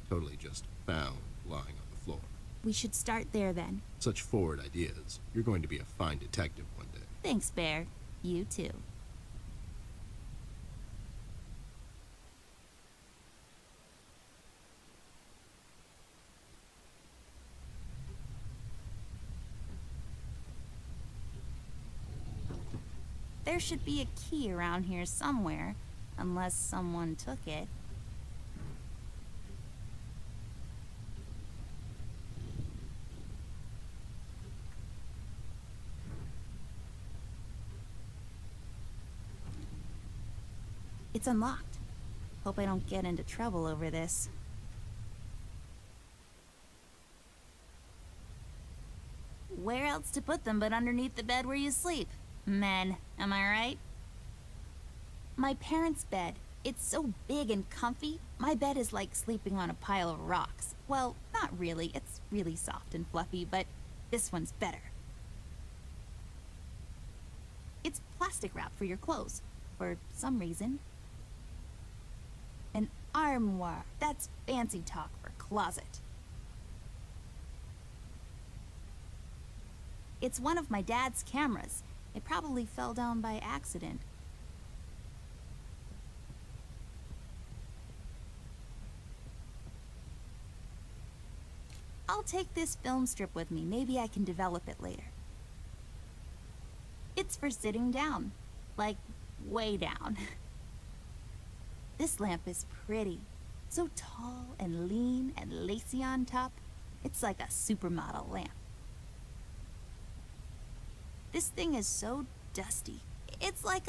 totally just found lying on the floor. We should start there then. Such forward ideas. You're going to be a fine detective one day. Thanks, Bear. You too. There should be a key around here somewhere, unless someone took it. It's unlocked. Hope I don't get into trouble over this. Where else to put them but underneath the bed where you sleep? Men, am I right? My parents' bed. It's so big and comfy. My bed is like sleeping on a pile of rocks. Well, not really. It's really soft and fluffy, but this one's better. It's plastic wrap for your clothes, for some reason. An armoire. That's fancy talk for closet. It's one of my dad's cameras. It probably fell down by accident. I'll take this film strip with me. Maybe I can develop it later. It's for sitting down. Like, way down. This lamp is pretty. So tall and lean and lacy on top. It's like a supermodel lamp. This thing is so dusty. It's like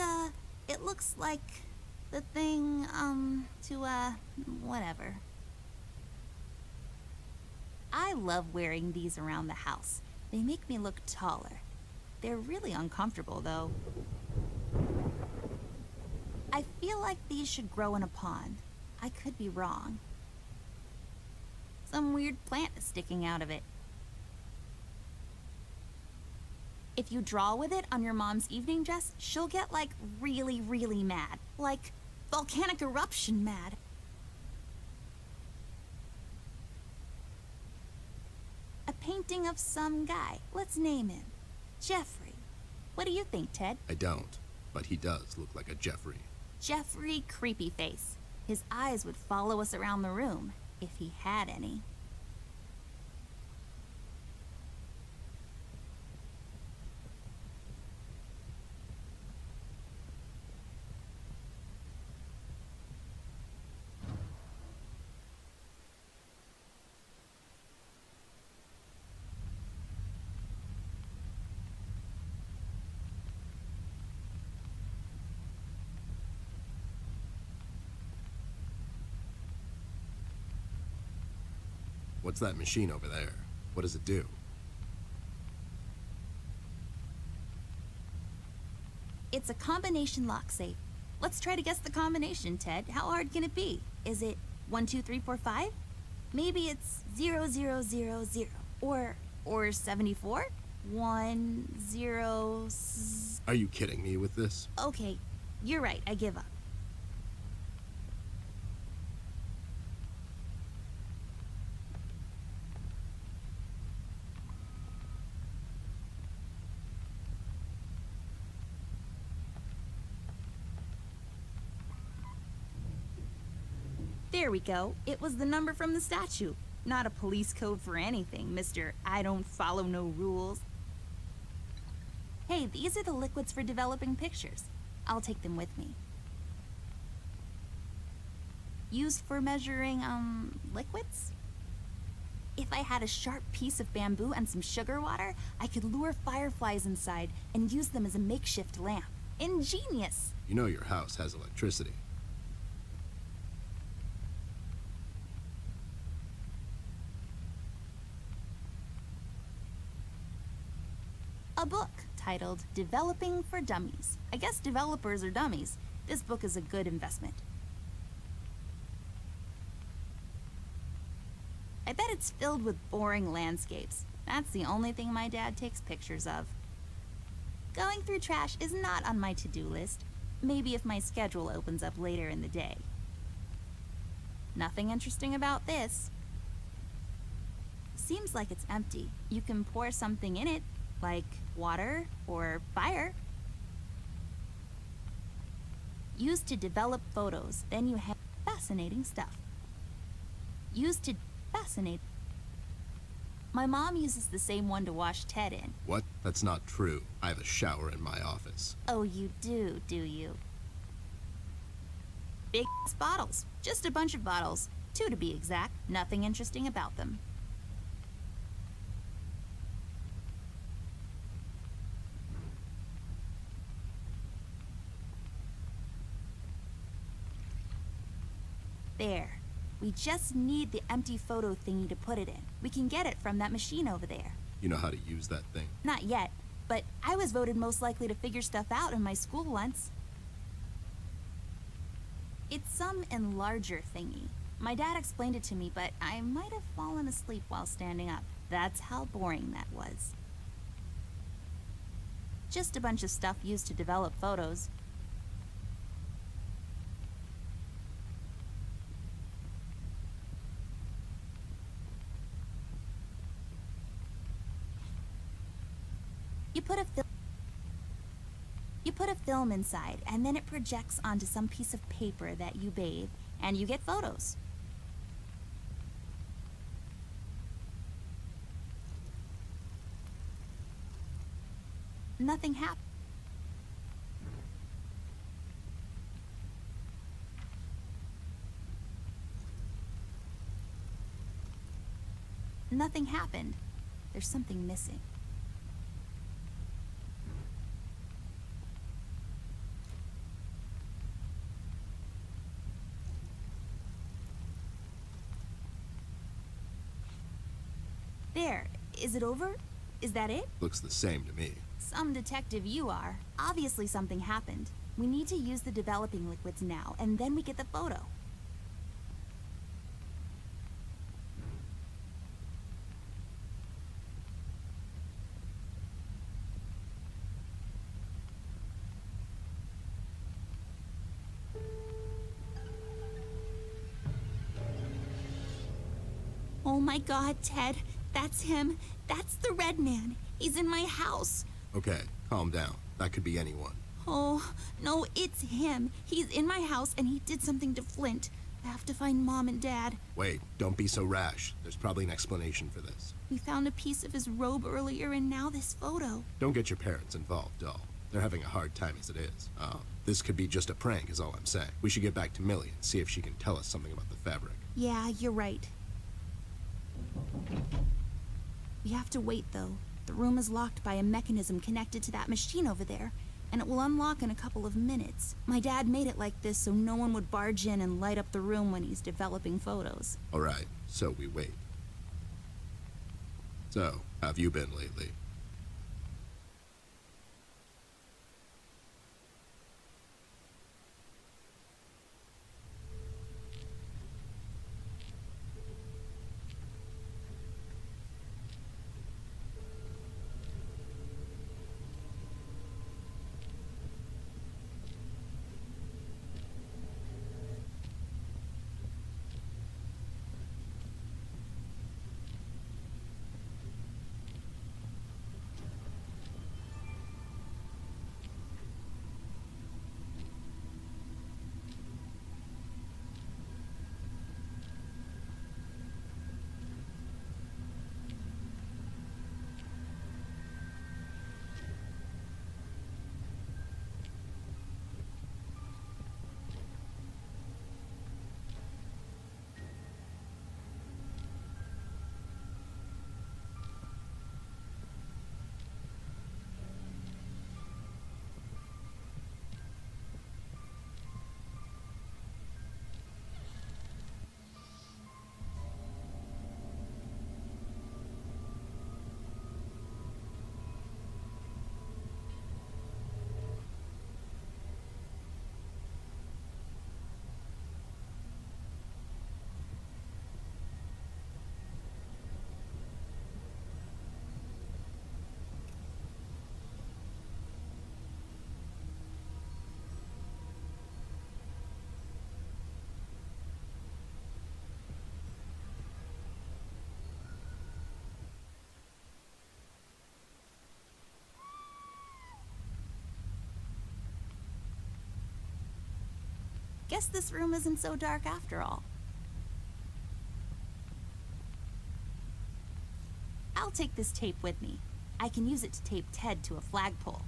it looks like the thing, whatever. I love wearing these around the house. They make me look taller. They're really uncomfortable, though. I feel like these should grow in a pond. I could be wrong. Some weird plant is sticking out of it. If you draw with it on your mom's evening dress, she'll get, like, really, really mad. Like, volcanic eruption mad. A painting of some guy. Let's name him. Jeffrey. What do you think, Ted? I don't, but he does look like a Jeffrey. Jeffrey Creepyface. His eyes would follow us around the room, if he had any. What's that machine over there? What does it do? It's a combination lock safe. Let's try to guess the combination, Ted. How hard can it be? Is it 1, 2, 3, 4, 5? Maybe it's 0, 0, 0, 0. Or 74? 1, 0... Are you kidding me with this? Okay, you're right. I give up. There we go. It was the number from the statue. Not a police code for anything, Mr. I don't follow no rules. Hey, these are the liquids for developing pictures. I'll take them with me. Used for measuring, liquids? If I had a sharp piece of bamboo and some sugar water, I could lure fireflies inside and use them as a makeshift lamp. Ingenious! You know your house has electricity. A book titled Developing for Dummies. I guess developers are dummies. This book is a good investment. I bet it's filled with boring landscapes. That's the only thing my dad takes pictures of. Going through trash is not on my to-do list. Maybe if my schedule opens up later in the day. seems like it's empty. You can pour something in it, like water or fire. Used to develop photos, then you have fascinating stuff. Used to fascinate. My mom uses the same one to wash Ted in. What? That's not true. I have a shower in my office. Oh, you do you? Big bottles. Just a bunch of bottles. 2 to be exact. Nothing interesting about them. There. We just need the empty photo thingy to put it in. We can get it from that machine over there. You know how to use that thing? Not yet, but I was voted most likely to figure stuff out in my school once. It's some enlarger thingy. My dad explained it to me, but I might have fallen asleep while standing up. That's how boring that was. Just a bunch of stuff used to develop photos. You put a film inside, and then it projects onto some piece of paper that you bathe, and you get photos. Nothing happened. Nothing happened. There's something missing. There. Is it over? Is that it? Looks the same to me. Some detective you are. Obviously something happened. We need to use the developing liquids now, and then we get the photo. Oh my God, Ted. That's him. That's the red man. He's in my house. Okay, calm down. That could be anyone. Oh, no, it's him. He's in my house and he did something to Flint. I have to find Mom and Dad. Wait, don't be so rash. There's probably an explanation for this. We found a piece of his robe earlier and now this photo. Don't get your parents involved, doll. They're having a hard time as it is. This could be just a prank is all I'm saying. We should get back to Millie and see if she can tell us something about the fabric. Yeah, you're right. We have to wait, though. The room is locked by a mechanism connected to that machine over there, and it will unlock in a couple of minutes. My dad made it like this so no one would barge in and light up the room when he's developing photos. All right, so we wait. So, how have you been lately? Guess this room isn't so dark after all. I'll take this tape with me. I can use it to tape Ted to a flagpole.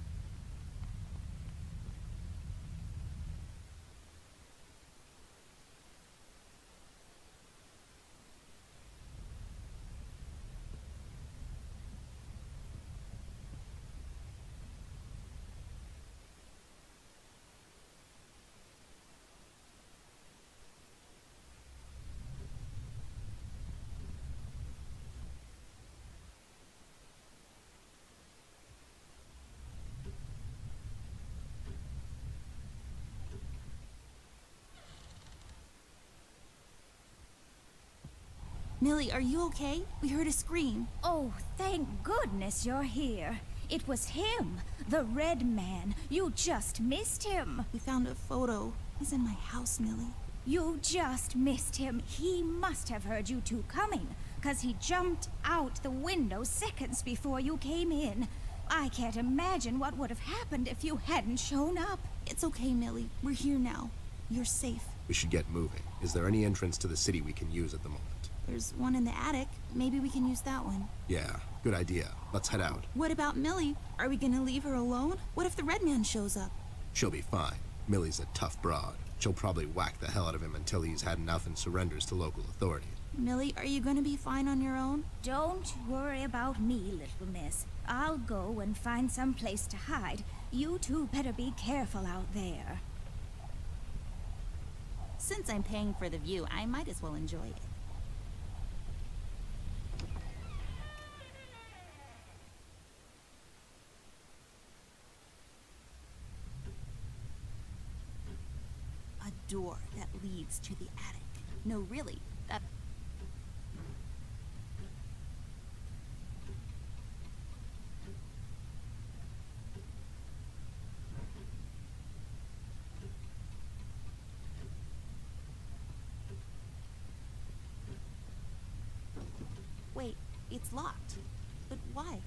Millie, are you okay? We heard a scream. Oh, thank goodness you're here. It was him, the Red Man. You just missed him. We found a photo. He's in my house, Millie. You just missed him. He must have heard you two coming, 'cause he jumped out the window seconds before you came in. I can't imagine what would have happened if you hadn't shown up. It's okay, Millie. We're here now. You're safe. We should get moving. Is there any entrance to the city we can use at the moment? There's one in the attic. Maybe we can use that one. Yeah, good idea. Let's head out. What about Millie? Are we gonna leave her alone? What if the Red Man shows up? She'll be fine. Millie's a tough broad. She'll probably whack the hell out of him until he's had enough and surrenders to local authorities. Millie, are you gonna be fine on your own? Don't worry about me, little miss. I'll go and find some place to hide. You two better be careful out there. Since I'm paying for the view, I might as well enjoy it. A door that leads to the attic. No, really, that... Wait, it's locked. But why?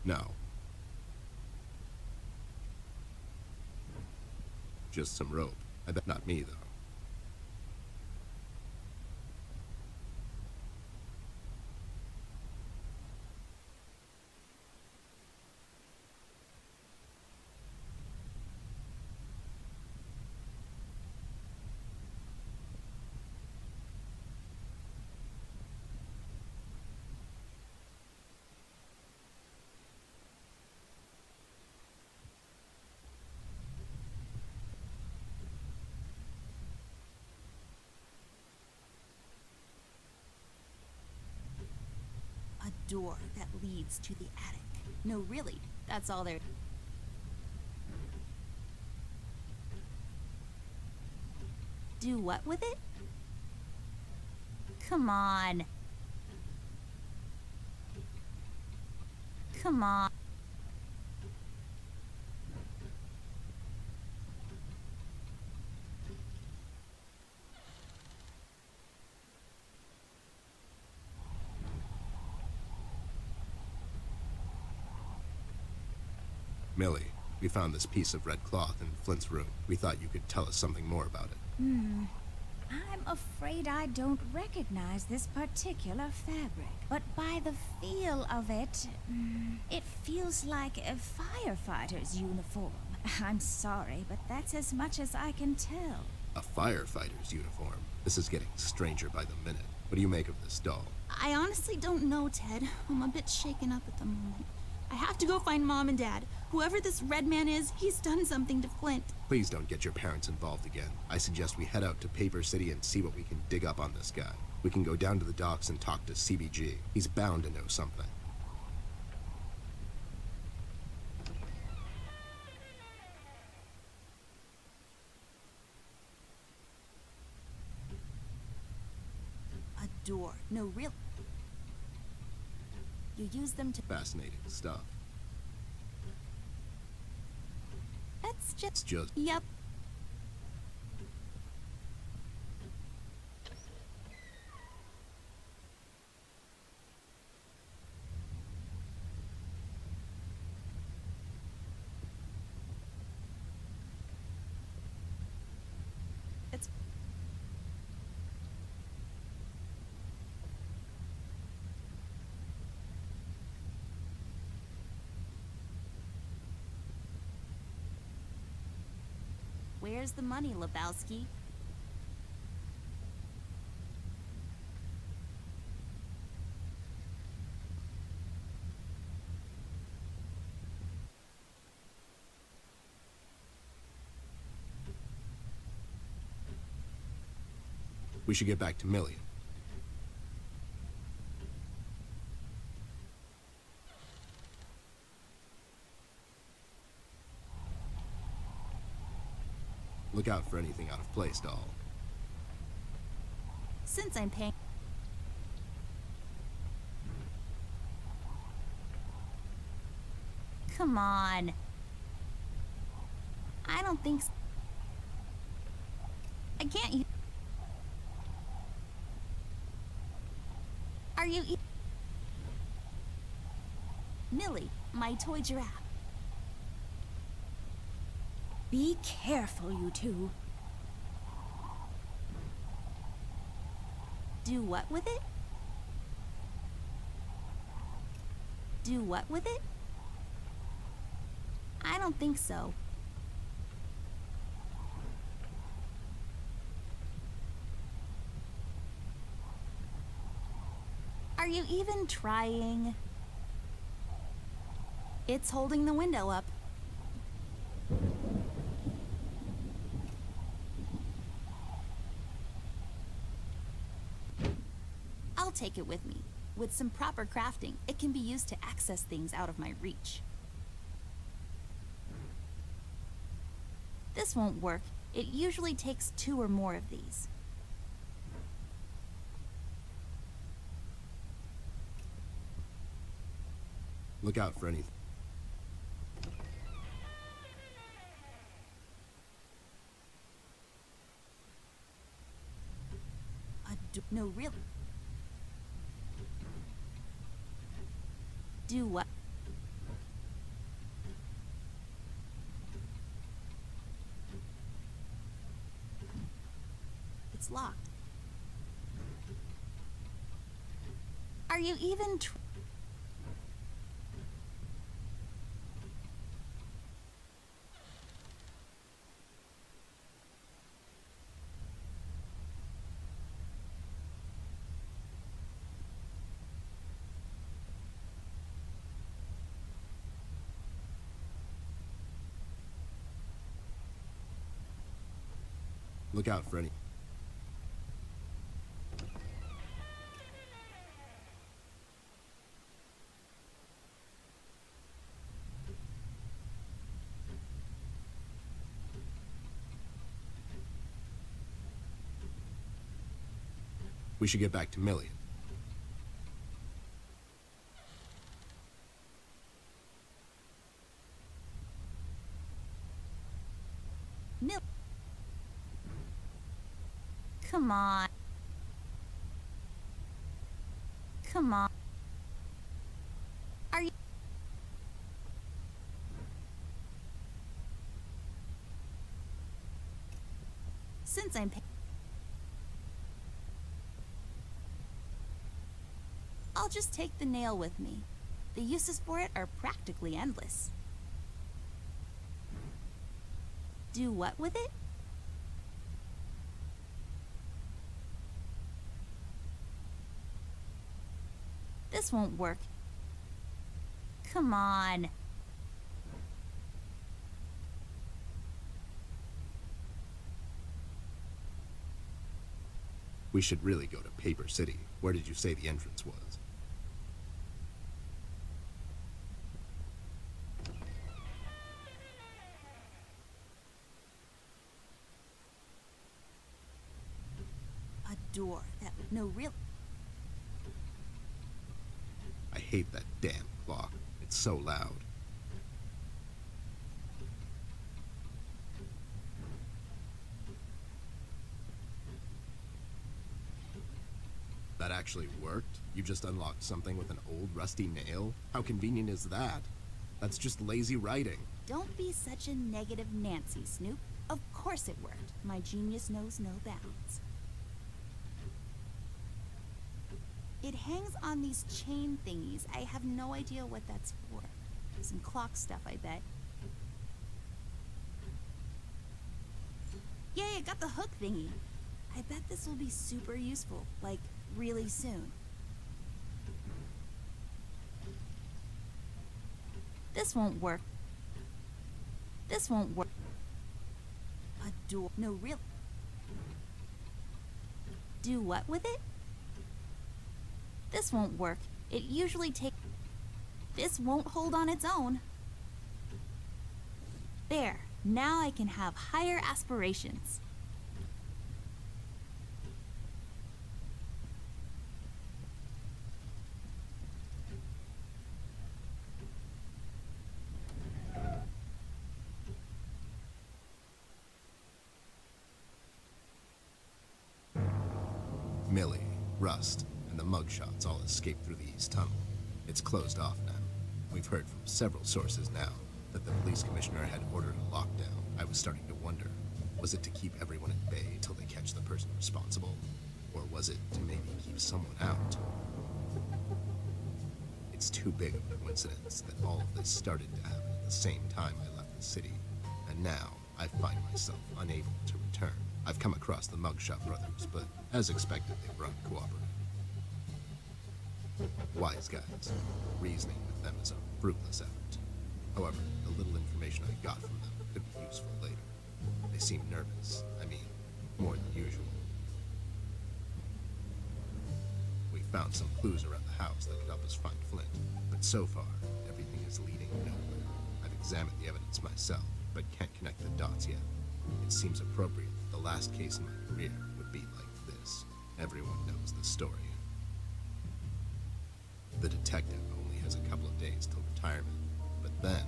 No. Just some rope. I bet not me, though. A door that leads to the attic. No, really, that's all there... Do what with it? Come on. Come on. Millie, we found this piece of red cloth in Flint's room. We thought you could tell us something more about it. I'm afraid I don't recognize this particular fabric. But by the feel of it, it feels like a firefighter's uniform. I'm sorry, but that's as much as I can tell. A firefighter's uniform. This is getting stranger by the minute. What do you make of this doll? I honestly don't know, Ted. I'm a bit shaken up at the moment. I have to go find Mom and Dad. Whoever this Red Man is, he's done something to Flint. Please don't get your parents involved again. I suggest we head out to Paper City and see what we can dig up on this guy. We can go down to the docks and talk to CBG. He's bound to know something. door. No, real. You use them to. Fascinating stuff. That's It's just. just Yep. It's. Where's the money, Lebowski? we should get back to Million. Look out for anything out of place, doll. Since I'm paying. Come on. I don't think so. I can't. Are you? Millie, my toy giraffe. Be careful, you two. Do what with it? Do what with it? I don't think so. Are you even trying? It's holding the window up. I'll take it with me. With some proper crafting, it can be used to access things out of my reach. This won't work. It usually takes 2 or more of these. Look out for anything. No, really. Do what? It's locked. Are you even Look out for any. We should get back to Million. Mil? Come on. Come on. Are you? Since I'm I'll just take the nail with me. The uses for it are practically endless. Do what with it? This won't work. Come on. We should really go to Paper City. Where did you say the entrance was? A door that no real. I hate that damn clock. It's so loud. That actually worked? You just unlocked something with an old rusty nail? How convenient is that? That's just lazy writing. Don't be such a negative Nancy, Snoop. Of course it worked. My genius knows no bounds. It hangs on these chain thingies. I have no idea what that's for. Some clock stuff, I bet. Yay, I got the hook thingy. I bet this will be super useful, like, really soon. This won't work. This won't work. A door. No, real. Do what with it? This won't work. It usually takes. This won't hold on its own. There. Now I can have higher aspirations. Millie, Rust, and the mugshots all escaped through the East Tunnel. It's closed off now. We've heard from several sources now that the police commissioner had ordered a lockdown. I was starting to wonder, was it to keep everyone at bay till they catch the person responsible? Or was it to maybe keep someone out? It's too big of a coincidence that all of this started to happen at the same time I left the city, and now I find myself unable to return. I've come across the Mugshot brothers, but as expected, they were uncooperative. Wise guys. Reasoning with them is a fruitless effort. However, the little information I got from them could be useful later. They seemed nervous. I mean, more than usual. We found some clues around the house that could help us find Flint, but so far, everything is leading nowhere. I've examined the evidence myself, but can't connect the dots yet. It seems appropriate that the last case in my career would be like this. Everyone knows the story. The detective only has a couple of days till retirement, but then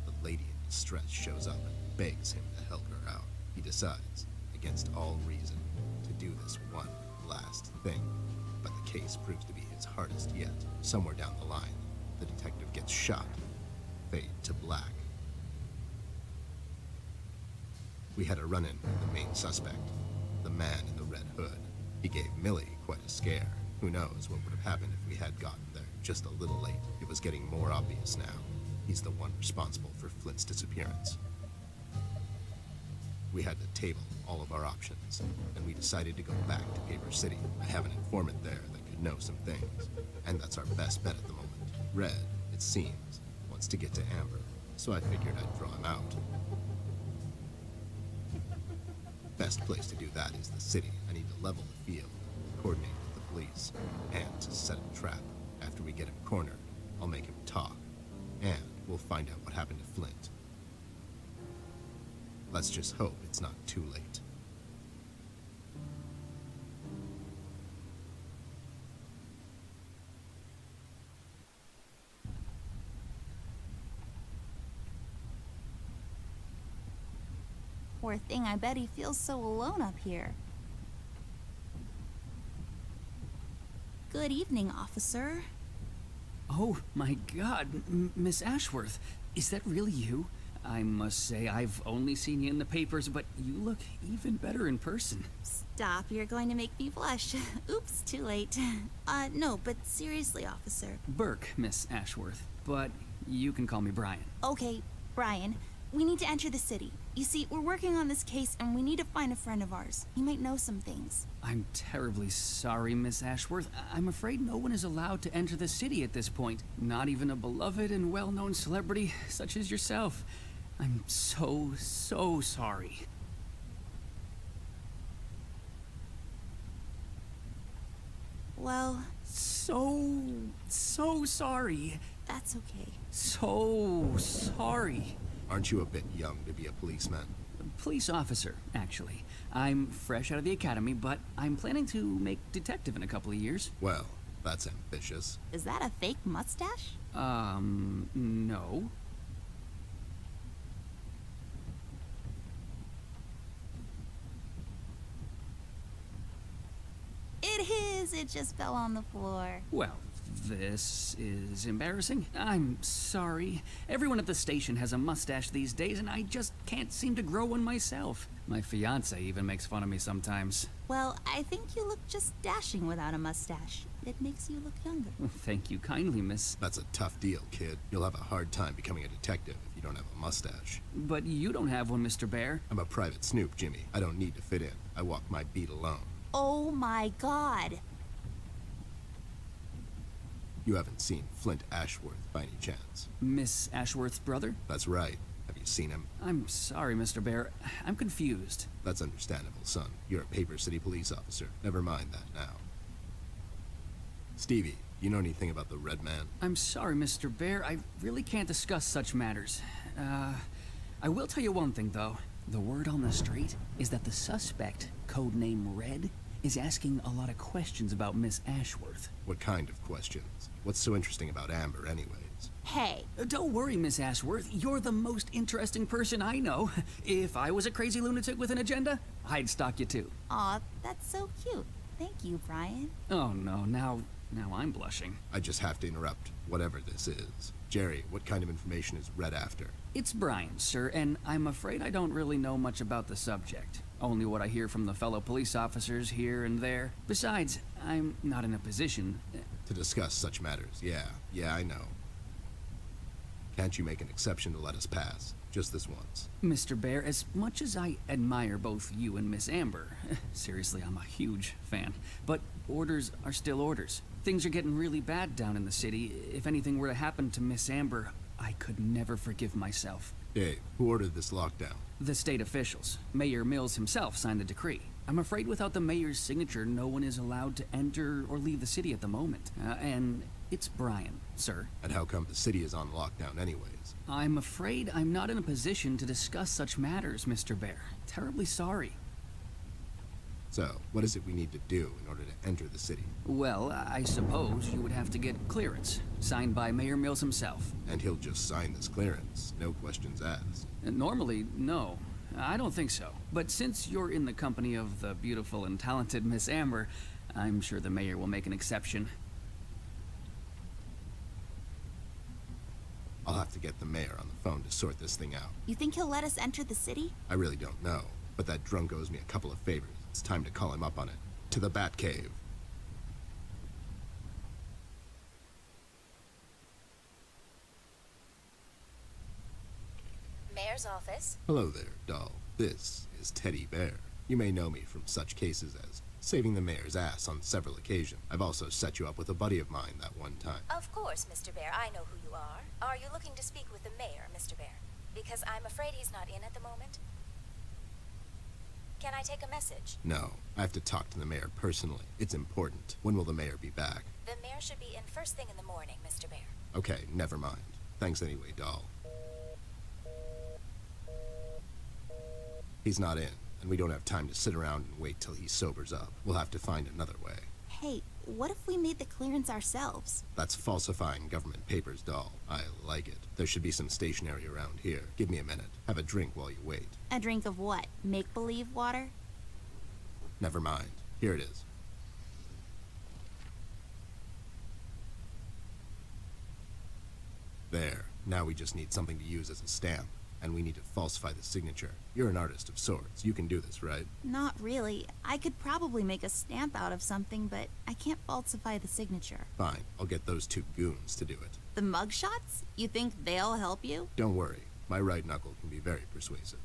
the lady in distress shows up and begs him to help her out. He decides, against all reason, to do this one last thing, but the case proves to be his hardest yet. Somewhere down the line, the detective gets shot. Fade to black. We had a run-in with the main suspect, the man in the red hood. He gave Millie quite a scare. Who knows what would have happened if we had gotten there just a little late. It was getting more obvious now. He's the one responsible for Flint's disappearance. We had to table all of our options, and we decided to go back to Gaber City. I have an informant there that could know some things, and that's our best bet at the moment. Red, it seems, wants to get to Amber, so I figured I'd draw him out. Best place to do that is the city. I need to level the field, coordinate with the police, and to set a trap. After we get him cornered, I'll make him talk, and we'll find out what happened to Flint. Let's just hope it's not too late. Poor thing, I bet he feels so alone up here. Good evening, officer. Oh, my God, Miss Ashworth. Is that really you? I must say, I've only seen you in the papers, but you look even better in person. Stop, you're going to make me blush. Oops, too late. No, but seriously, officer. Burke, Miss Ashworth, but you can call me Brian. Okay, Brian, we need to enter the city. You see, we're working on this case and we need to find a friend of ours. He might know some things. I'm terribly sorry, Miss Ashworth. I'm afraid no one is allowed to enter the city at this point. Not even a beloved and well-known celebrity such as yourself. I'm so sorry. Well... So sorry. That's okay. So sorry. Aren't you a bit young to be a policeman? Police officer, actually. I'm fresh out of the academy, but I'm planning to make detective in a couple of years. Well, That's ambitious. Is that a fake mustache? No. It is. It just fell on the floor. Well, this is embarrassing. I'm sorry. Everyone at the station has a mustache these days, and I just can't seem to grow one myself. My fiance even makes fun of me sometimes. Well, I think you look just dashing without a mustache. It makes you look younger. Thank you kindly, miss. That's a tough deal, kid. You'll have a hard time becoming a detective if you don't have a mustache. But you don't have one, Mr. Bear. I'm a private snoop, Jimmy. I don't need to fit in. I walk my beat alone. Oh my god. You haven't seen Flint Ashworth by any chance? Miss Ashworth's brother? That's right. Have you seen him? I'm sorry, Mr. Bear. I'm confused. That's understandable, son. You're a Paper City police officer. Never mind that now. Stevie, you know anything about the Red Man? I'm sorry, Mr. Bear. I really can't discuss such matters. I will tell you one thing, though. The word on the street is that the suspect, codename Red, is asking a lot of questions about Miss Ashworth. What kind of questions? What's so interesting about Amber, anyways? Hey. Don't worry, Miss Ashworth. You're the most interesting person I know. If I was a crazy lunatic with an agenda, I'd stalk you too. Aw, that's so cute. Thank you, Brian. Oh no, now I'm blushing. I just have to interrupt, whatever this is. Jerry, what kind of information is Red after? It's Brian, sir, and I'm afraid I don't really know much about the subject. Only what I hear from the fellow police officers here and there. Besides, I'm not in a position... To discuss such matters, yeah, I know. Can't you make an exception to let us pass? Just this once. Mr. Bear, as much as I admire both you and Miss Amber, seriously, I'm a huge fan, but orders are still orders. Things are getting really bad down in the city. If anything were to happen to Miss Amber, I could never forgive myself. Dave, who ordered this lockdown? The state officials. Mayor Mills himself signed the decree. I'm afraid without the mayor's signature, no one is allowed to enter or leave the city at the moment. And it's Brian, sir. And how come the city is on lockdown anyways? I'm afraid I'm not in a position to discuss such matters, Mr. Bear. Terribly sorry. So, what is it we need to do in order to enter the city? Well, I suppose you would have to get clearance, signed by Mayor Mills himself. And he'll just sign this clearance, no questions asked. Normally, no. I don't think so. But since you're in the company of the beautiful and talented Miss Amber, I'm sure the mayor will make an exception. I'll have to get the mayor on the phone to sort this thing out. You think he'll let us enter the city? I really don't know, but that drunk owes me a couple of favors. It's time to call him up on it. To the Batcave. Mayor's office. Hello there, doll. This is Teddy Bear. You may know me from such cases as saving the mayor's ass on several occasions. I've also set you up with a buddy of mine that one time. Of course, Mr. Bear, I know who you are. Are you looking to speak with the mayor, Mr. Bear? Because I'm afraid he's not in at the moment. Can I take a message? No, I have to talk to the mayor personally. It's important. When will the mayor be back? The mayor should be in first thing in the morning, Mr. Bear. Okay, never mind. Thanks anyway, doll. He's not in, and we don't have time to sit around and wait till he sobers up. We'll have to find another way. Hey, what if we made the clearance ourselves? That's falsifying government papers, doll. I like it. There should be some stationery around here. Give me a minute. Have a drink while you wait. A drink of what? Make-believe water? Never mind. Here it is. There. Now we just need something to use as a stamp. And we need to falsify the signature. You're an artist of sorts. You can do this, right? Not really. I could probably make a stamp out of something, but I can't falsify the signature. Fine. I'll get those two goons to do it. The mugshots? You think they'll help you? Don't worry. My right knuckle can be very persuasive.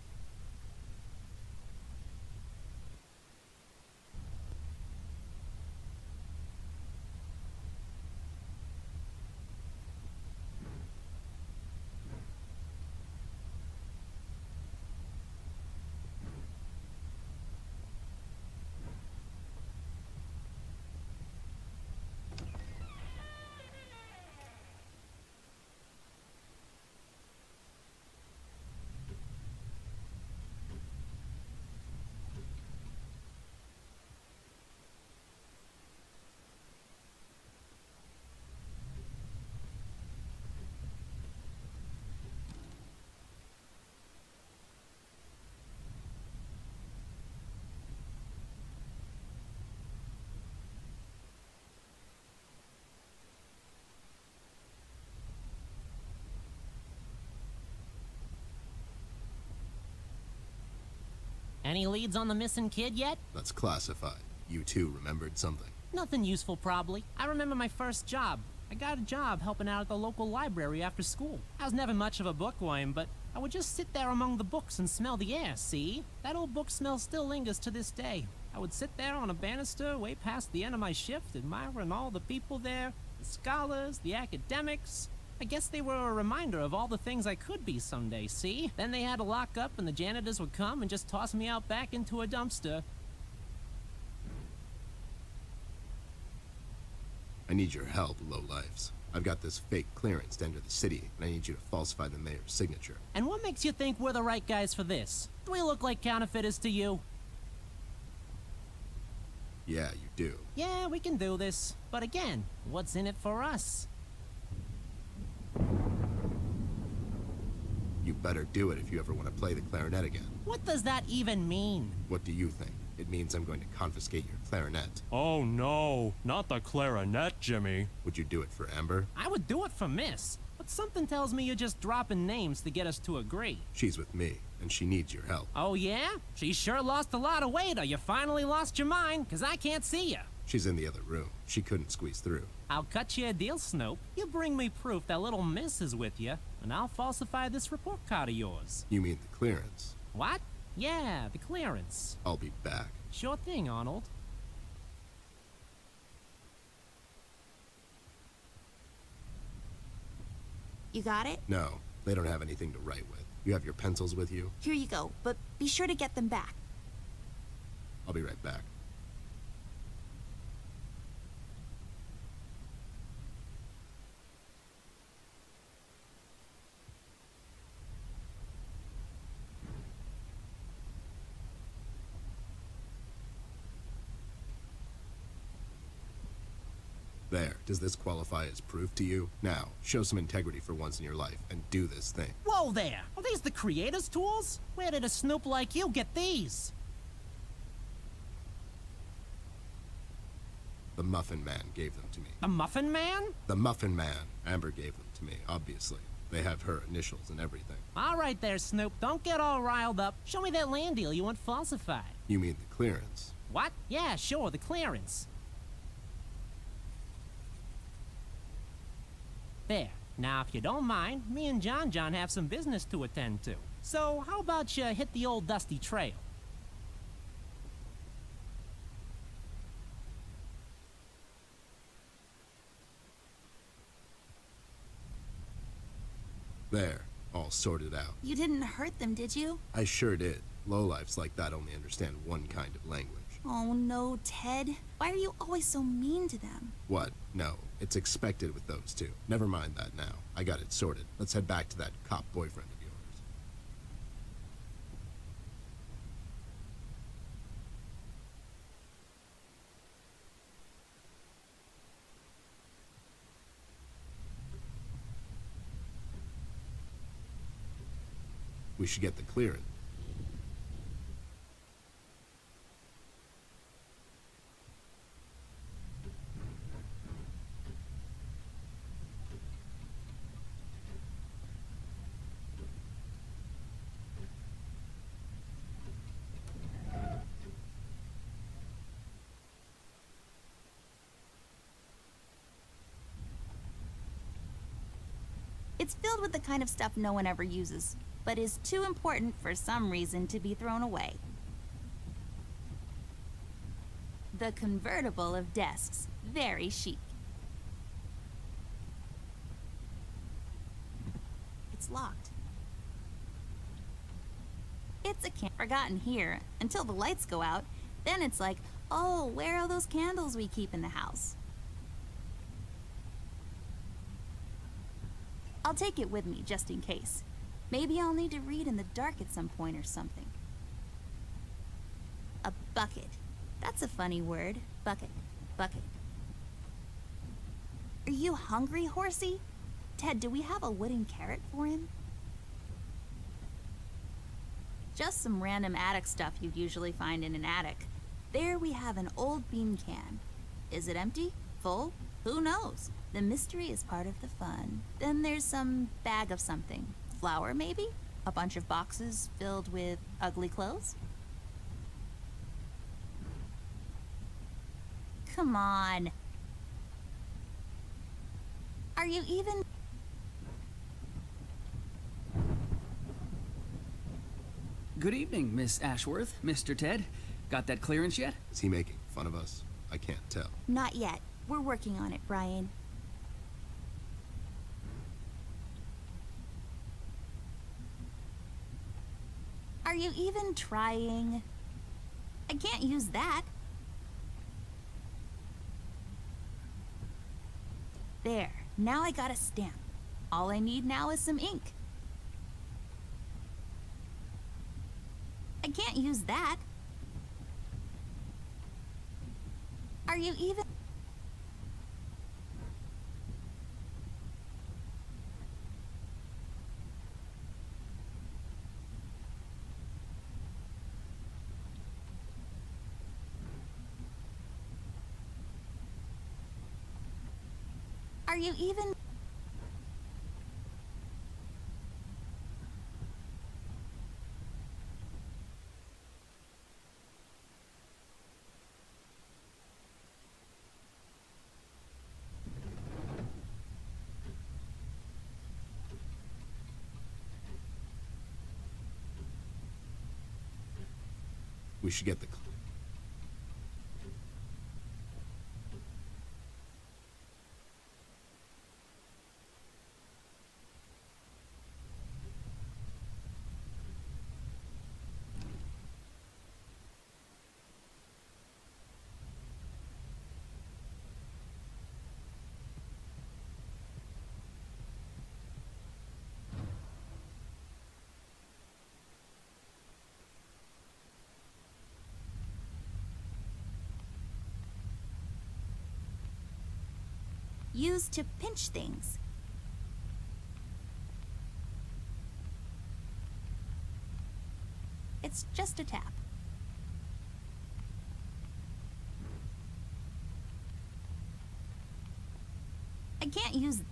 Any leads on the missing kid yet? That's classified. You too remembered something. Nothing useful, probably. I remember my first job. I got a job helping out at the local library after school. I was never much of a bookworm, but I would just sit there among the books and smell the air, see? That old book smell still lingers to this day. I would sit there on a banister way past the end of my shift, admiring all the people there, the scholars, the academics. I guess they were a reminder of all the things I could be someday, see? Then they had to lock up and the janitors would come and just toss me out back into a dumpster. I need your help, lowlifes. I've got this fake clearance to enter the city, and I need you to falsify the mayor's signature. And what makes you think we're the right guys for this? Do we look like counterfeiters to you? Yeah, you do. Yeah, we can do this. But again, what's in it for us? You better do it if you ever want to play the clarinet again. What does that even mean? What do you think? It means I'm going to confiscate your clarinet. Oh no, not the clarinet, Jimmy. Would you do it for Amber? I would do it for Miss, but something tells me you're just dropping names to get us to agree. She's with me, and she needs your help. Oh yeah? She sure lost a lot of weight, or you finally lost your mind, 'cause I can't see you. She's in the other room. She couldn't squeeze through. I'll cut you a deal, Snope. You bring me proof that little Miss is with you, and I'll falsify this report card of yours. You mean the clearance? What? Yeah, the clearance. I'll be back. Sure thing, Arnold. You got it? No, they don't have anything to write with. You have your pencils with you? Here you go, but be sure to get them back. I'll be right back. There, does this qualify as proof to you? Now, show some integrity for once in your life and do this thing. Whoa there! Are these the creator's tools? Where did a snoop like you get these? The Muffin Man gave them to me. The Muffin Man? The Muffin Man. Amber gave them to me, obviously. They have her initials and everything. All right there, Snoop. Don't get all riled up. Show me that land deal you want falsified. You mean the clearance? What? Yeah, sure, the clearance. There. Now, if you don't mind, me and John have some business to attend to. So, how about you hit the old dusty trail? There, all sorted out. You didn't hurt them, did you? I sure did. Lowlifes like that only understand one kind of language. Oh no, Ted. Why are you always so mean to them? What? No, it's expected with those two. Never mind that now. I got it sorted. Let's head back to that cop boyfriend of yours. We should get the clearance. It's filled with the kind of stuff no one ever uses, but is too important for some reason to be thrown away. The convertible of desks. Very chic. It's locked. It's a forgotten here until the lights go out. Then it's like, oh, where are those candles we keep in the house? I'll take it with me, just in case. Maybe I'll need to read in the dark at some point or something. A bucket. That's a funny word. Bucket. Bucket. Are you hungry, horsey? Ted, do we have a wooden carrot for him? Just some random attic stuff you'd usually find in an attic. There we have an old bean can. Is it empty? Full? Who knows? The mystery is part of the fun. Then there's some bag of something. Flour, maybe? A bunch of boxes filled with ugly clothes? Come on. Are you even... Good evening, Miss Ashworth, Mr. Ted. Got that clearance yet? Is he making fun of us? I can't tell. Not yet. We're working on it, Brian. Are you even trying? I can't use that. There. Now I got a stamp. All I need now is some ink. I can't use that. Are you even... Are you even... We should get the... used to pinch things? It's just a tap. I can't use...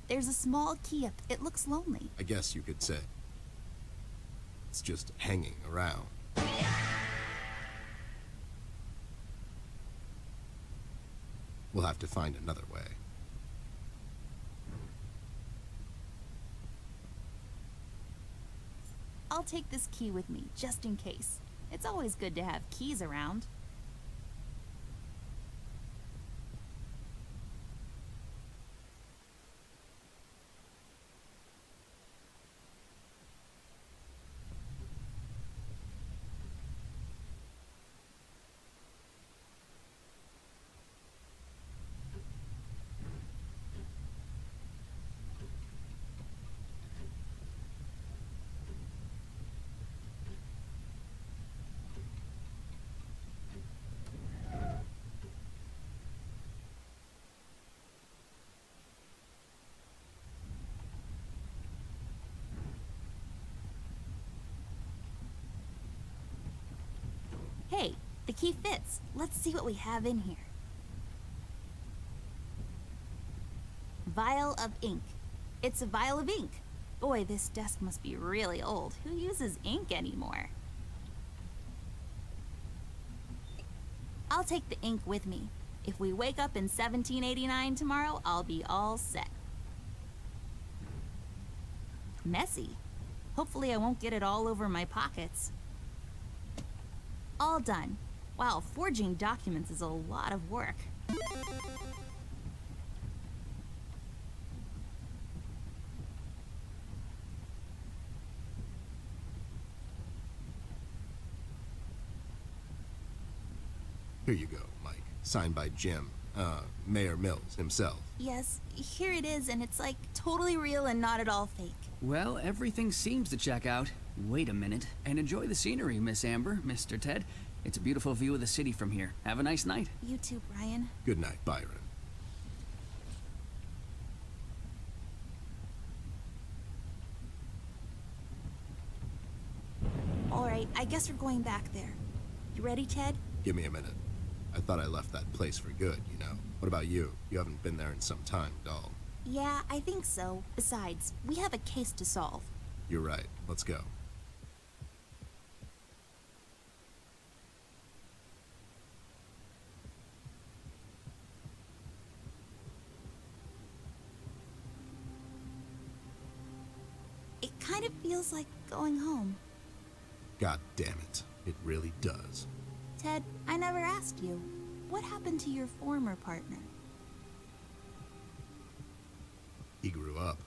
There's a small key up. It looks lonely. I guess you could say. It's just hanging around. We'll have to find another way. I'll take this key with me, just in case. It's always good to have keys around. Hey, the key fits. Let's see what we have in here. Vial of ink. It's a vial of ink. Boy, this desk must be really old. Who uses ink anymore? I'll take the ink with me. If we wake up in 1789 tomorrow, I'll be all set. Messy. Hopefully I won't get it all over my pockets. All done. Wow, forging documents is a lot of work. Here you go, Mike. Signed by Jim. Mayor Mills himself. Yes, here it is, and it's like totally real and not at all fake. Well, everything seems to check out. Wait a minute, and enjoy the scenery, Miss Amber, Mr. Ted. It's a beautiful view of the city from here. Have a nice night. You too, Brian. Good night, Byron. Alright, I guess we're going back there. You ready, Ted? Give me a minute. I thought I left that place for good, you know. What about you? You haven't been there in some time, doll. Yeah, I think so. Besides, we have a case to solve. You're right. Let's go. It kind of feels like going home. God damn it. It really does. Ted, I never asked you. What happened to your former partner? He grew up.